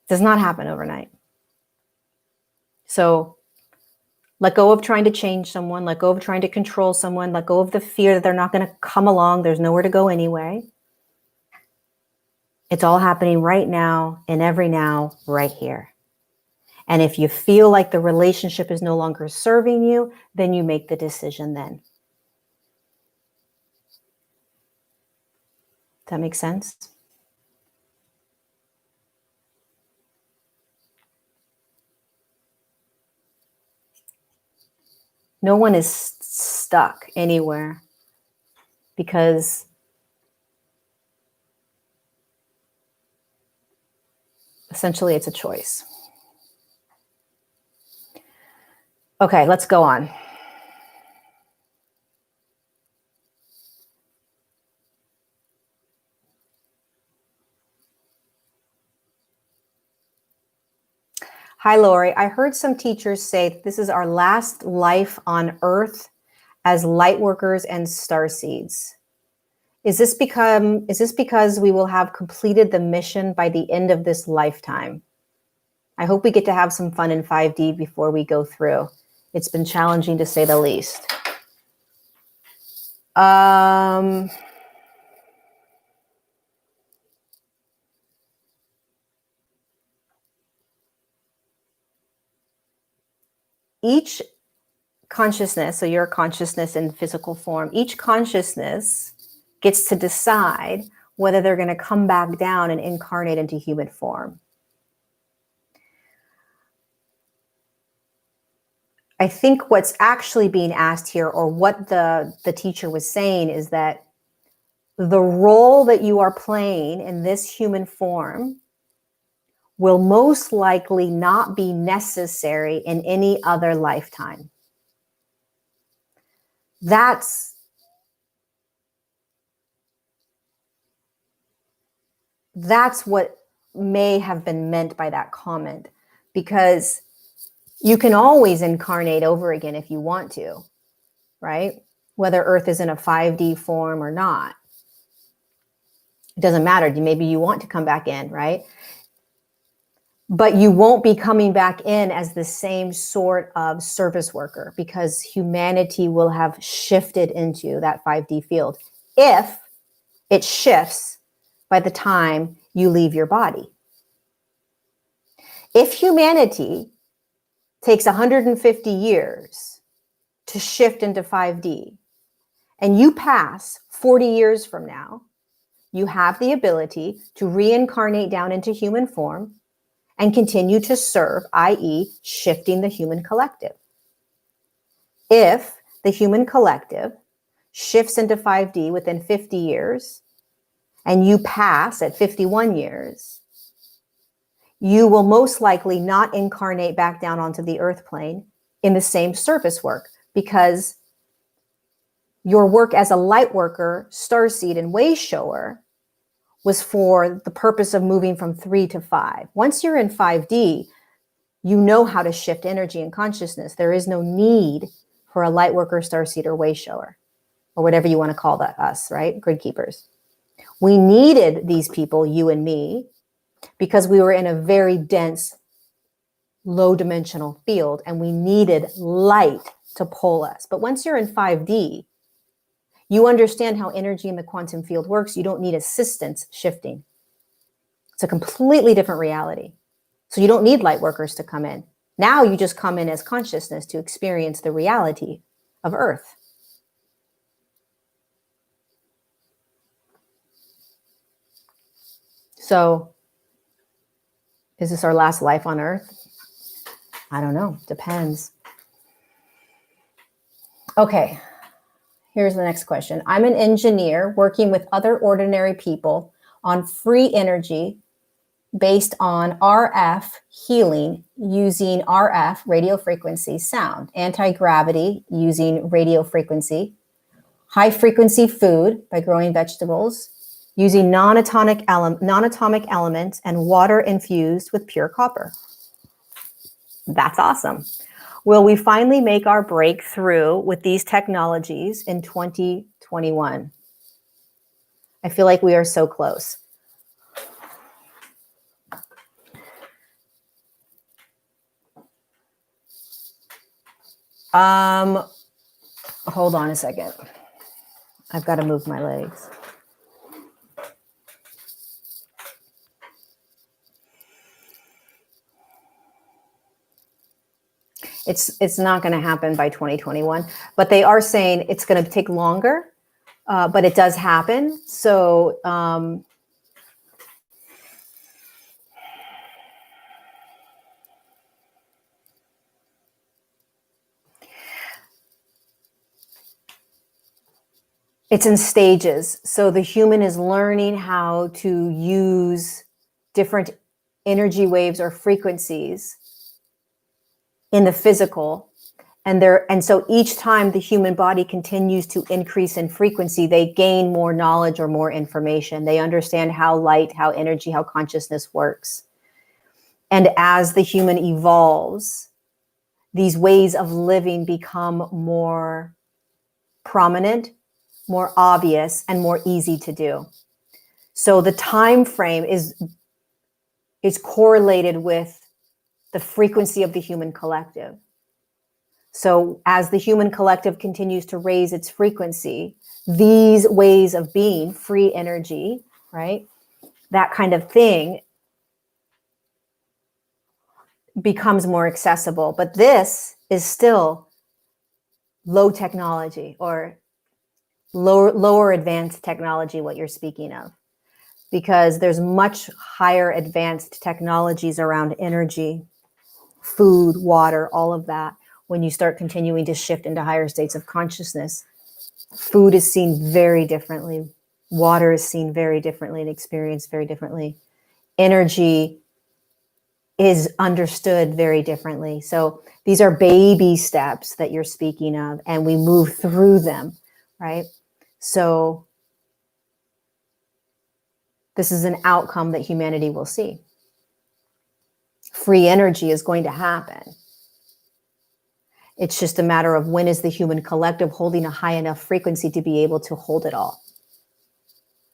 does not happen overnight. So let go of trying to change someone. Let go of trying to control someone. Let go of the fear that they're not going to come along. There's nowhere to go anyway. It's all happening right now, in every now, right here. And if you feel like the relationship is no longer serving you, then you make the decision then. Does that make sense? No one is stuck anywhere because essentially it's a choice. Okay, let's go on. Hi, Lorie. I heard some teachers say this is our last life on Earth as light workers and starseeds. Is this because we will have completed the mission by the end of this lifetime? I hope we get to have some fun in 5D before we go through. It's been challenging to say the least. Each consciousness, so your consciousness in physical form, each consciousness gets to decide whether they're going to come back down and incarnate into human form. I think what's actually being asked here, or what the teacher was saying, is that the role that you are playing in this human form will most likely not be necessary in any other lifetime. That's what may have been meant by that comment, because you can always incarnate over again if you want to, right? Whether Earth is in a 5D form or not. It doesn't matter. Maybe you want to come back in, right? But you won't be coming back in as the same sort of service worker, because humanity will have shifted into that 5D field, if it shifts by the time you leave your body. If humanity takes 150 years to shift into 5D, and you pass 40 years from now, you have the ability to reincarnate down into human form and continue to serve, i.e., shifting the human collective. If the human collective shifts into 5D within 50 years, and you pass at 51 years, you will most likely not incarnate back down onto the earth plane in the same service work, because your work as a light worker, starseed, and way shower was for the purpose of moving from 3 to 5. Once you're in 5D, you know how to shift energy and consciousness. There is no need for a light worker, starseed, or way shower, or whatever you want to call that, us, right? Grid keepers. We needed these people, you and me, because we were in a very dense, low dimensional field, and we needed light to pull us. But once you're in 5D, you understand how energy in the quantum field works. You don't need assistance shifting. It's a completely different reality. So you don't need light workers to come in. Now you just come in as consciousness to experience the reality of Earth. So, is this our last life on Earth? I don't know. Depends. Okay. Here's the next question. I'm an engineer working with other ordinary people on free energy based on RF healing using RF, radio frequency sound, anti-gravity using radio frequency, high frequency food by growing vegetables, using non-atomic elements, and water infused with pure copper. That's awesome. Will we finally make our breakthrough with these technologies in 2021? I feel like we are so close. Hold on a second. I've got to move my legs. It's not going to happen by 2021, but they are saying it's going to take longer, but it does happen. So it's in stages. So the human is learning how to use different energy waves or frequencies in the physical. And so each time the human body continues to increase in frequency, they gain more knowledge or more information. They understand how light, how energy, how consciousness works. And as the human evolves, these ways of living become more prominent, more obvious, and more easy to do. So the time frame is correlated with the frequency of the human collective. So as the human collective continues to raise its frequency, these ways of being, free energy, right, that kind of thing becomes more accessible. But this is still low technology or lower advanced technology, what you're speaking of, because there's much higher advanced technologies around energy, food, water, all of that. When you start continuing to shift into higher states of consciousness, food is seen very differently. Water is seen very differently and experienced very differently. Energy is understood very differently. So these are baby steps that you're speaking of, and we move through them, right? So this is an outcome that humanity will see. Free energy is going to happen. It's just a matter of when is the human collective holding a high enough frequency to be able to hold it all.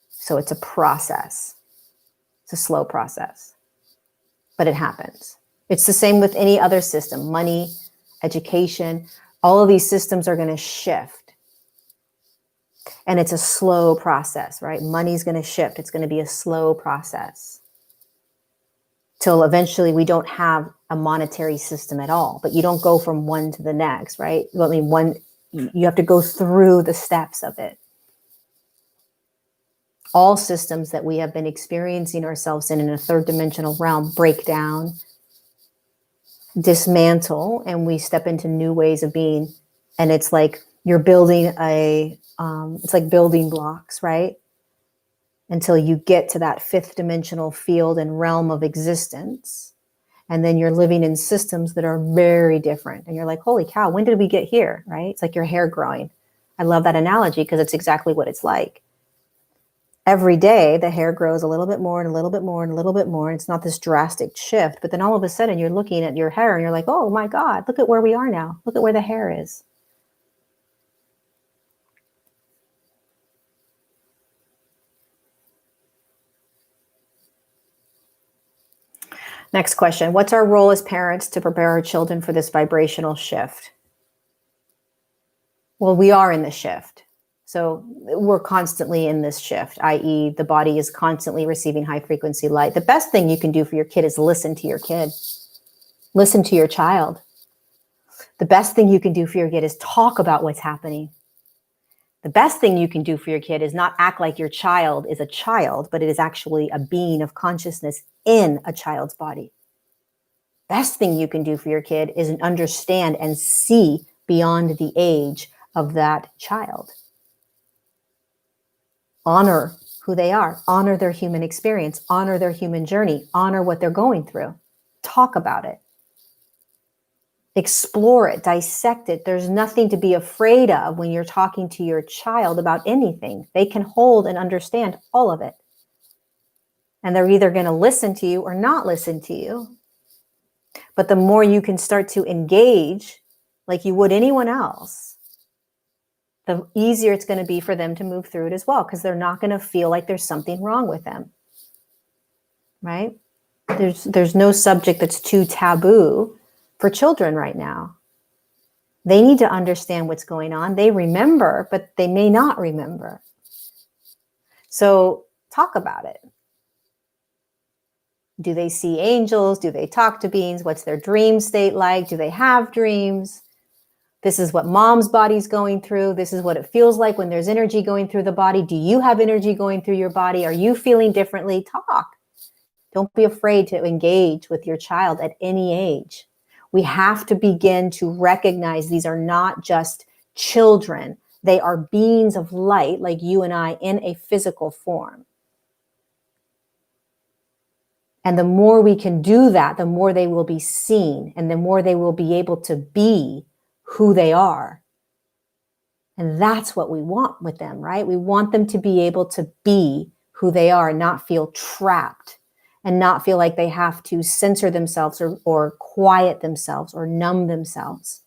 So it's a process. It's a slow process, but it happens. It's the same with any other system, money, education, all of these systems are going to shift. And it's a slow process, right? Money's going to shift. It's going to be a slow process till eventually we don't have a monetary system at all. But you don't go from one to the next, right? I mean, you have to go through the steps of it. All systems that we have been experiencing ourselves in a third dimensional realm break down, dismantle, and we step into new ways of being. And it's like you're building it's like building blocks, right? Until you get to that fifth dimensional field and realm of existence. And then you're living in systems that are very different. And you're like, holy cow, when did we get here, right? It's like your hair growing. I love that analogy because it's exactly what it's like. Every day, the hair grows a little bit more and a little bit more and a little bit more. And it's not this drastic shift. But then all of a sudden, you're looking at your hair and you're like, oh my God, look at where we are now. Look at where the hair is. Next question. What's our role as parents to prepare our children for this vibrational shift? Well, we are in the shift. So we're constantly in this shift, i.e. the body is constantly receiving high frequency light. The best thing you can do for your kid is listen to your kid. Listen to your child. The best thing you can do for your kid is talk about what's happening. The best thing you can do for your kid is not act like your child is a child, but it is actually a being of consciousness in a child's body. Best thing you can do for your kid is understand and see beyond the age of that child. Honor who they are, honor their human experience, honor their human journey, honor what they're going through. Talk about it. Explore it, dissect it. There's nothing to be afraid of when you're talking to your child about anything. They can hold and understand all of it. And they're either going to listen to you or not listen to you. But the more you can start to engage like you would anyone else, the easier it's going to be for them to move through it as well, because they're not going to feel like there's something wrong with them, right? There's no subject that's too taboo for children right now. They need to understand what's going on. They remember, but they may not remember. So talk about it. Do they see angels? Do they talk to beings? What's their dream state like? Do they have dreams? This is what mom's body's going through. This is what it feels like when there's energy going through the body. Do you have energy going through your body? Are you feeling differently? Talk. Don't be afraid to engage with your child at any age. We have to begin to recognize these are not just children. They are beings of light like you and I in a physical form. And the more we can do that, the more they will be seen and the more they will be able to be who they are. And that's what we want with them, right? We want them to be able to be who they are and not feel trapped and not feel like they have to censor themselves or quiet themselves or numb themselves.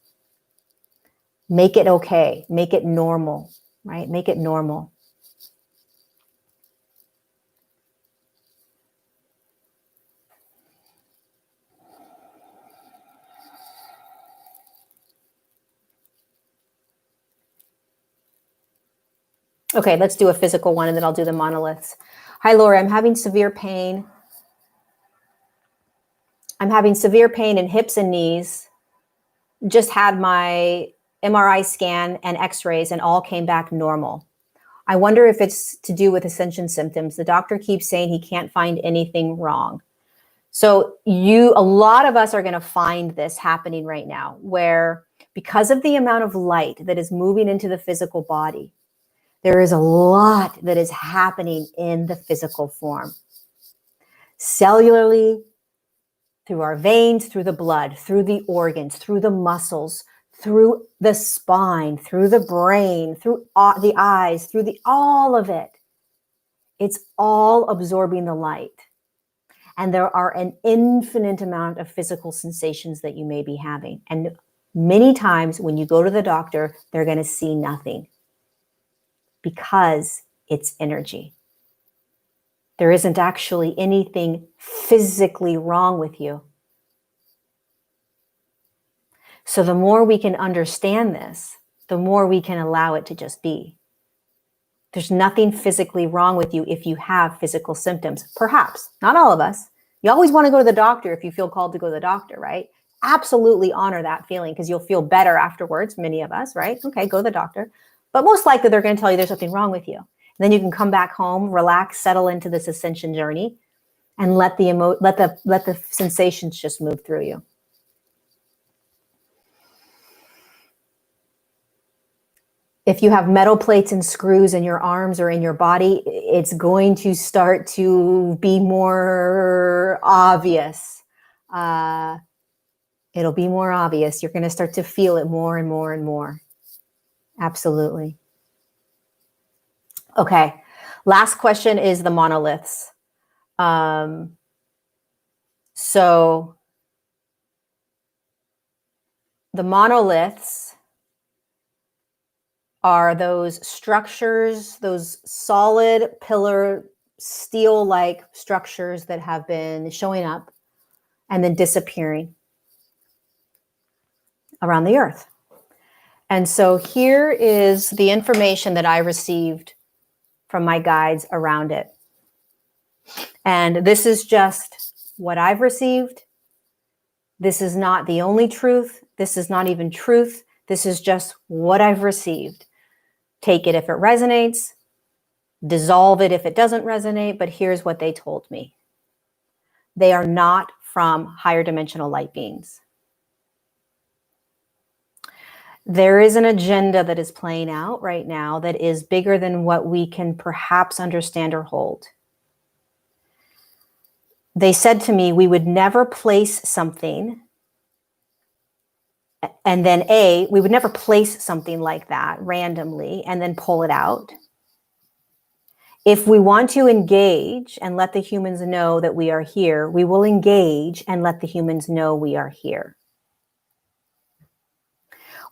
Make it okay. Make it normal, right? Make it normal. Okay, let's do a physical one and then I'll do the monoliths. Hi, Lorie, I'm having severe pain. I'm having severe pain in hips and knees. Just had my MRI scan and x-rays and all came back normal. I wonder if it's to do with Ascension symptoms. The doctor keeps saying he can't find anything wrong. So a lot of us are going to find this happening right now, where because of the amount of light that is moving into the physical body, there is a lot that is happening in the physical form. Cellularly, through our veins, through the blood, through the organs, through the muscles, through the spine, through the brain, through the eyes, through all of it. It's all absorbing the light. And there are an infinite amount of physical sensations that you may be having. And many times when you go to the doctor, they're going to see nothing because it's energy. There isn't actually anything physically wrong with you. So the more we can understand this, the more we can allow it to just be. There's nothing physically wrong with you if you have physical symptoms. Perhaps, not all of us. You always want to go to the doctor if you feel called to go to the doctor, right? Absolutely honor that feeling because you'll feel better afterwards, many of us, right? Okay, go to the doctor. But most likely they're going to tell you there's something wrong with you. And then you can come back home, relax, settle into this ascension journey, and let the sensations just move through you. If you have metal plates and screws in your arms or in your body, it's going to start to be more obvious. It'll be more obvious. You're going to start to feel it more and more and more. Absolutely. Okay. Last question is the monoliths. So the monoliths are those structures, those solid pillar steel-like structures that have been showing up and then disappearing around the earth. And so here is the information that I received from my guides around it. And this is just what I've received. This is not the only truth. This is not even truth. This is just what I've received. Take it if it resonates, dissolve it if it doesn't resonate, but here's what they told me. They are not from higher dimensional light beings. There is an agenda that is playing out right now that is bigger than what we can perhaps understand or hold. They said to me, we would never place something, and then we would never place something like that randomly and then pull it out. If we want to engage and let the humans know that we are here, we will engage and let the humans know we are here.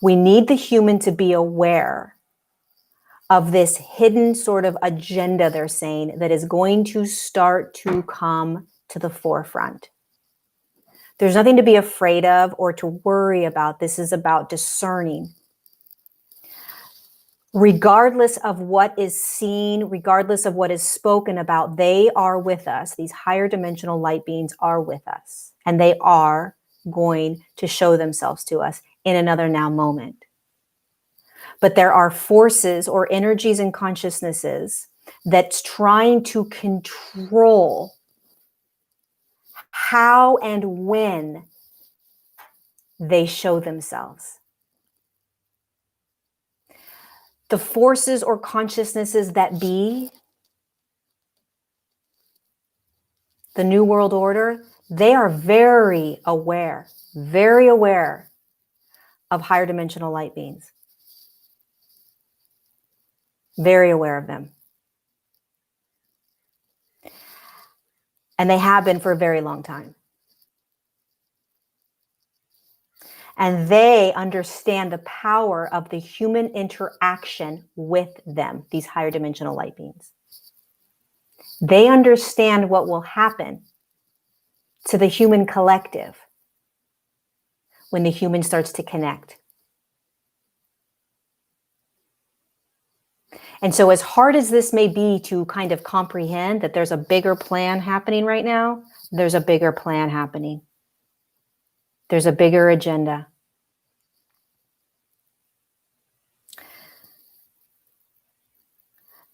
We need the human to be aware of this hidden sort of agenda, they're saying, that is going to start to come to the forefront. There's nothing to be afraid of or to worry about. This is about discerning. Regardless of what is seen, regardless of what is spoken about, they are with us. These higher dimensional light beings are with us, and they are going to show themselves to us in another now moment. But there are forces or energies and consciousnesses that's trying to control how and when they show themselves. The forces or consciousnesses that be, the New World Order, they are very aware of higher dimensional light beings. Very aware of them. And they have been for a very long time. And they understand the power of the human interaction with them, these higher dimensional light beings. They understand what will happen to the human collective when the human starts to connect. And so as hard as this may be to kind of comprehend that there's a bigger plan happening right now, there's a bigger plan happening. There's a bigger agenda.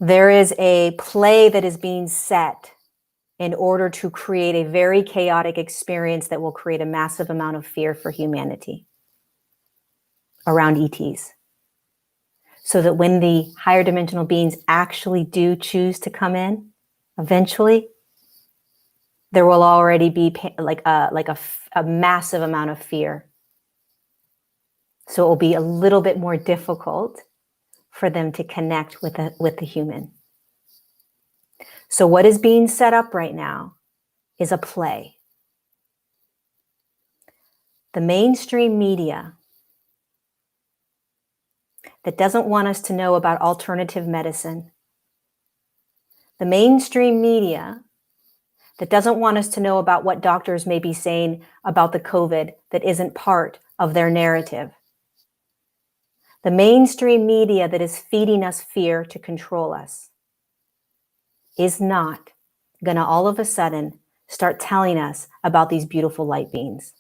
There is a play that is being set in order to create a very chaotic experience that will create a massive amount of fear for humanity around ETs. So that when the higher dimensional beings actually do choose to come in, eventually, there will already be like a massive amount of fear. So it will be a little bit more difficult for them to connect with the human. So what is being set up right now is a play. The mainstream media that doesn't want us to know about alternative medicine, the mainstream media that doesn't want us to know about what doctors may be saying about the COVID that isn't part of their narrative, the mainstream media that is feeding us fear to control us is not going to all of a sudden start telling us about these beautiful light beings.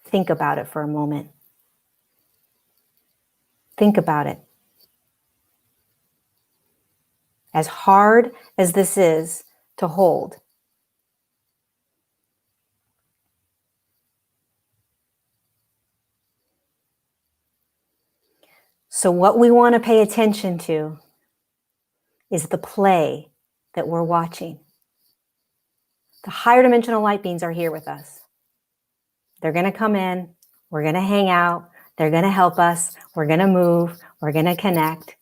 Think about it for a moment. Think about it. As hard as this is to hold, so what we want to pay attention to is the play that we're watching. The higher dimensional light beings are here with us. They're going to come in. We're going to hang out. They're going to help us. We're going to move. We're going to connect.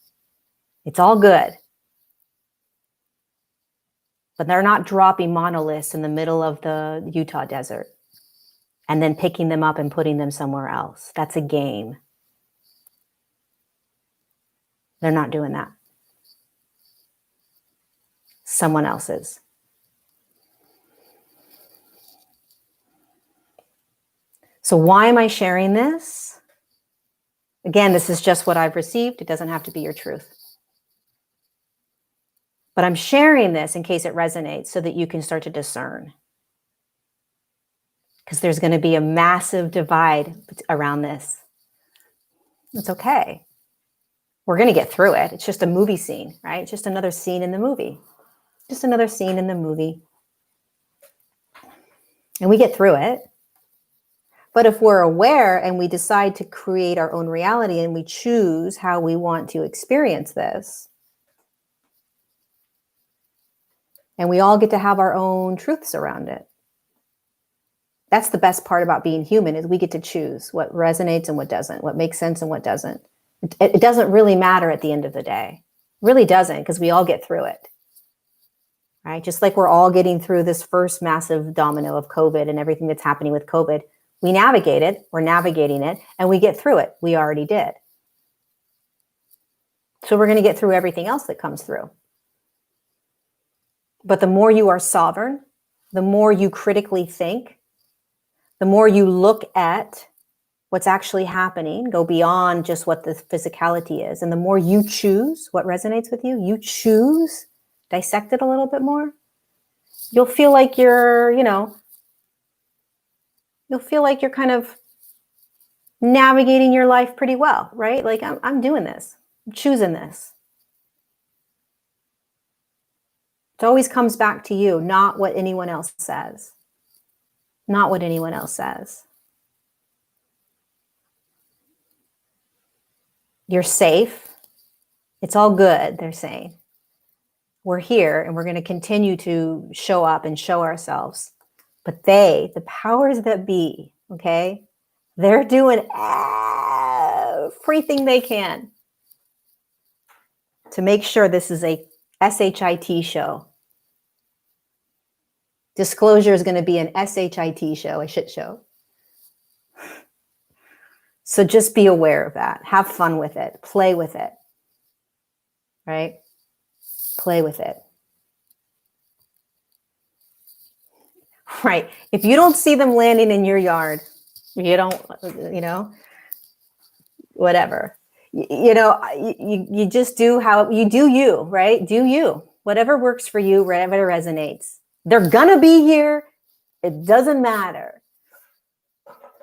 It's all good. But they're not dropping monoliths in the middle of the Utah desert and then picking them up and putting them somewhere else. That's a game. They're not doing that. Someone else is. So why am I sharing this? Again, this is just what I've received. It doesn't have to be your truth. But I'm sharing this in case it resonates so that you can start to discern. Because there's going to be a massive divide around this. It's okay. We're going to get through it. It's just a movie scene, right? It's just another scene in the movie. Just another scene in the movie. And we get through it. But if we're aware and we decide to create our own reality and we choose how we want to experience this, and we all get to have our own truths around it. That's the best part about being human, is we get to choose what resonates and what doesn't, what makes sense and what doesn't. It doesn't really matter at the end of the day. It really doesn't, because we all get through it. Right? Just like we're all getting through this first massive domino of COVID and everything that's happening with COVID. We navigate it, we're navigating it, and we get through it. We already did. So we're going to get through everything else that comes through. But the more you are sovereign, the more you critically think, the more you look at what's actually happening, go beyond just what the physicality is, and the more you choose what resonates with you, you choose, dissect it a little bit more, you'll feel like you're, you'll feel like you're kind of navigating your life pretty well, right? Like, I'm doing this. I'm choosing this. It always comes back to you, not what anyone else says. Not what anyone else says. You're safe. It's all good, they're saying. We're here and we're going to continue to show up and show ourselves. But the powers that be, okay, they're doing everything they can to make sure this is a SHIT show. Disclosure is going to be an SHIT show, a shit show. So just be aware of that. Have fun with it. Play with it. Right? Play with it. Right. If you don't see them landing in your yard, you don't, whatever. You just do how you do you, right? Do you. Whatever works for you, whatever resonates. They're going to be here. It doesn't matter.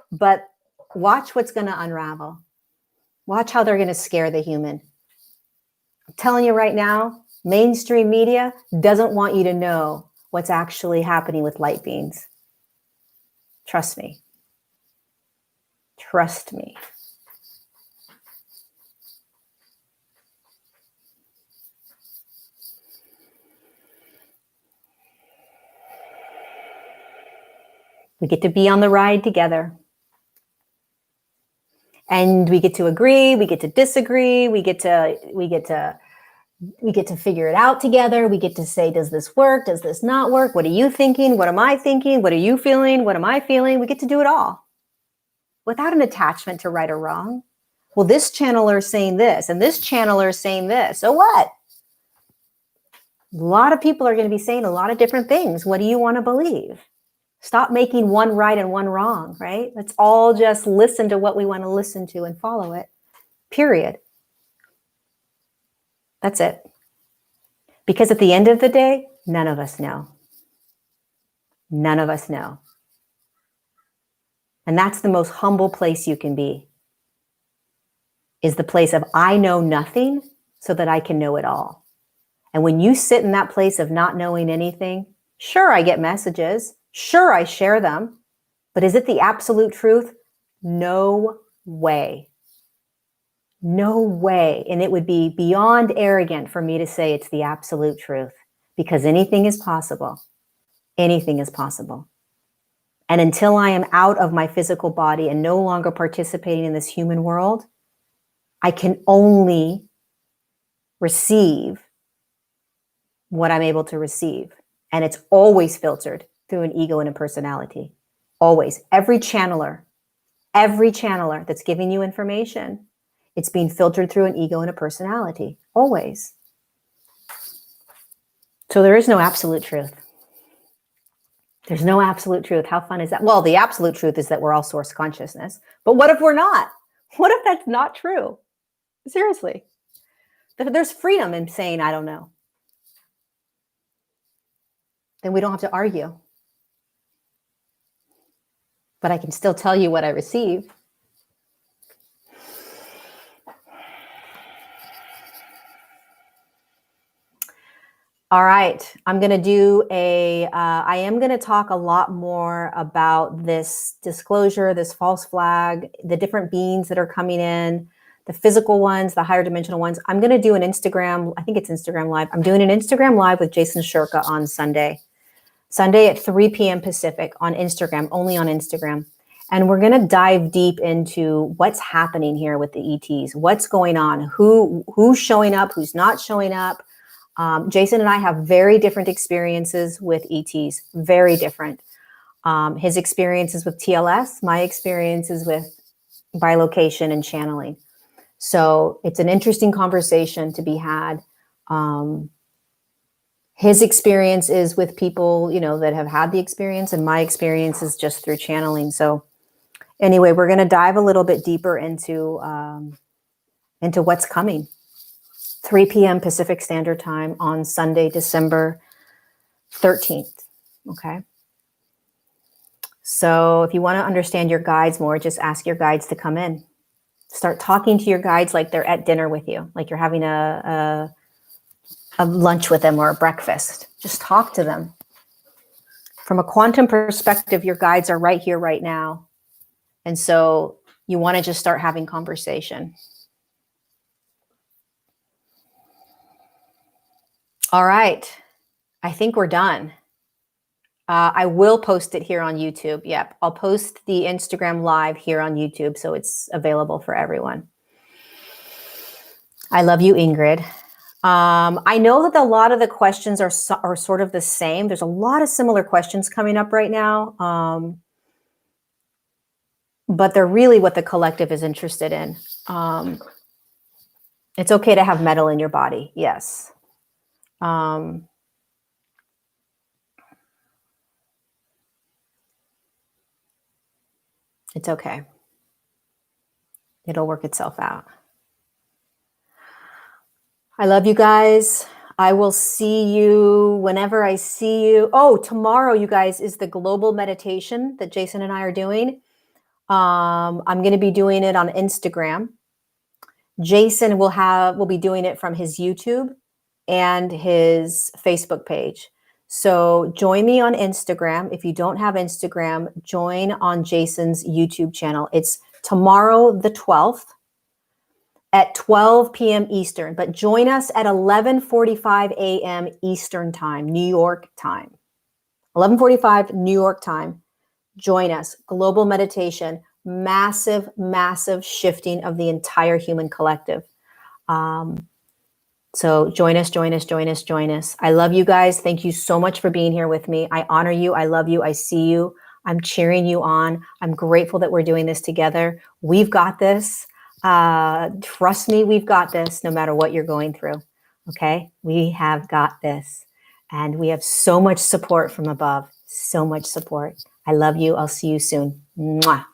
But watch what's going to unravel. Watch how they're going to scare the human. telling you right now, mainstream media doesn't want you to know what's actually happening with light beings. Trust me. Trust me. We get to be on the ride together. And we get to agree, we get to disagree, we get to figure it out together. We get to say, does this work? Does this not work? What are you thinking? What am I thinking? What are you feeling? What am I feeling? We get to do it all without an attachment to right or wrong. Well, this channeler is saying this and this channeler is saying this. So what? A lot of people are going to be saying a lot of different things. What do you want to believe? Stop making one right and one wrong, right? Let's all just listen to what we want to listen to and follow it. Period. That's it. Because at the end of the day, none of us know. None of us know. And that's the most humble place you can be, is the place of I know nothing so that I can know it all. And when you sit in that place of not knowing anything, sure, I get messages. Sure, I share them. But is it the absolute truth? No way. No way. And it would be beyond arrogant for me to say it's the absolute truth, because anything is possible. Anything is possible. And until I am out of my physical body and no longer participating in this human world, I can only receive what I'm able to receive. And it's always filtered through an ego and a personality. Always. Every channeler that's giving you information, it's being filtered through an ego and a personality. Always. So there is no absolute truth. There's no absolute truth. How fun is that? Well, the absolute truth is that we're all source consciousness. But what if we're not? What if that's not true? Seriously. There's freedom in saying, I don't know. Then we don't have to argue. But I can still tell you what I receive. All right, I'm going to do I am going to talk a lot more about this disclosure, this false flag, the different beings that are coming in, the physical ones, the higher dimensional ones. I'm going to do an Instagram, I think it's Instagram Live. I'm doing an Instagram Live with Jason Shurka on Sunday at 3 p.m. Pacific on Instagram, only on Instagram. And we're going to dive deep into what's happening here with the ETs, what's going on, who's showing up, who's not showing up. Jason and I have very different experiences with ETs, very different. His experiences with TLS, my experiences with bilocation and channeling. So it's an interesting conversation to be had. His experience is with people, that have had the experience, and my experience is just through channeling. So anyway, we're going to dive a little bit deeper into what's coming. 3 p.m. Pacific Standard Time on Sunday, December 13th. Okay. So if you want to understand your guides more, just ask your guides to come in. Start talking to your guides like they're at dinner with you, like you're having a lunch with them or a breakfast. Just talk to them. From a quantum perspective, your guides are right here, right now. And so you want to just start having conversation. All right. I think we're done. I will post it here on YouTube. Yep. I'll post the Instagram Live here on YouTube, so it's available for everyone. I love you, Ingrid. I know that a lot of the questions are sort of the same. There's a lot of similar questions coming up right now. But they're really what the collective is interested in. It's okay to have metal in your body. Yes. It's okay. It'll work itself out. I love you guys. I will see you whenever I see you. Oh, tomorrow, you guys, is the global meditation that Jason and I are doing. I'm going to be doing it on Instagram. Jason will be doing it from his YouTube and his Facebook page. So join me on Instagram. If you don't have Instagram, join on Jason's YouTube channel. It's tomorrow, the 12th at 12 p.m. Eastern, but join us at 11:45 a.m. Eastern time, New York time. 11:45 New York time. Join us. Global meditation, massive, massive shifting of the entire human collective. So join us, join us, join us, join us. I love you guys. Thank you so much for being here with me. I honor you. I love you. I see you. I'm cheering you on. I'm grateful that we're doing this together. We've got this. Trust me, we've got this no matter what you're going through. Okay? We have got this. And we have so much support from above. So much support. I love you. I'll see you soon. Mwah.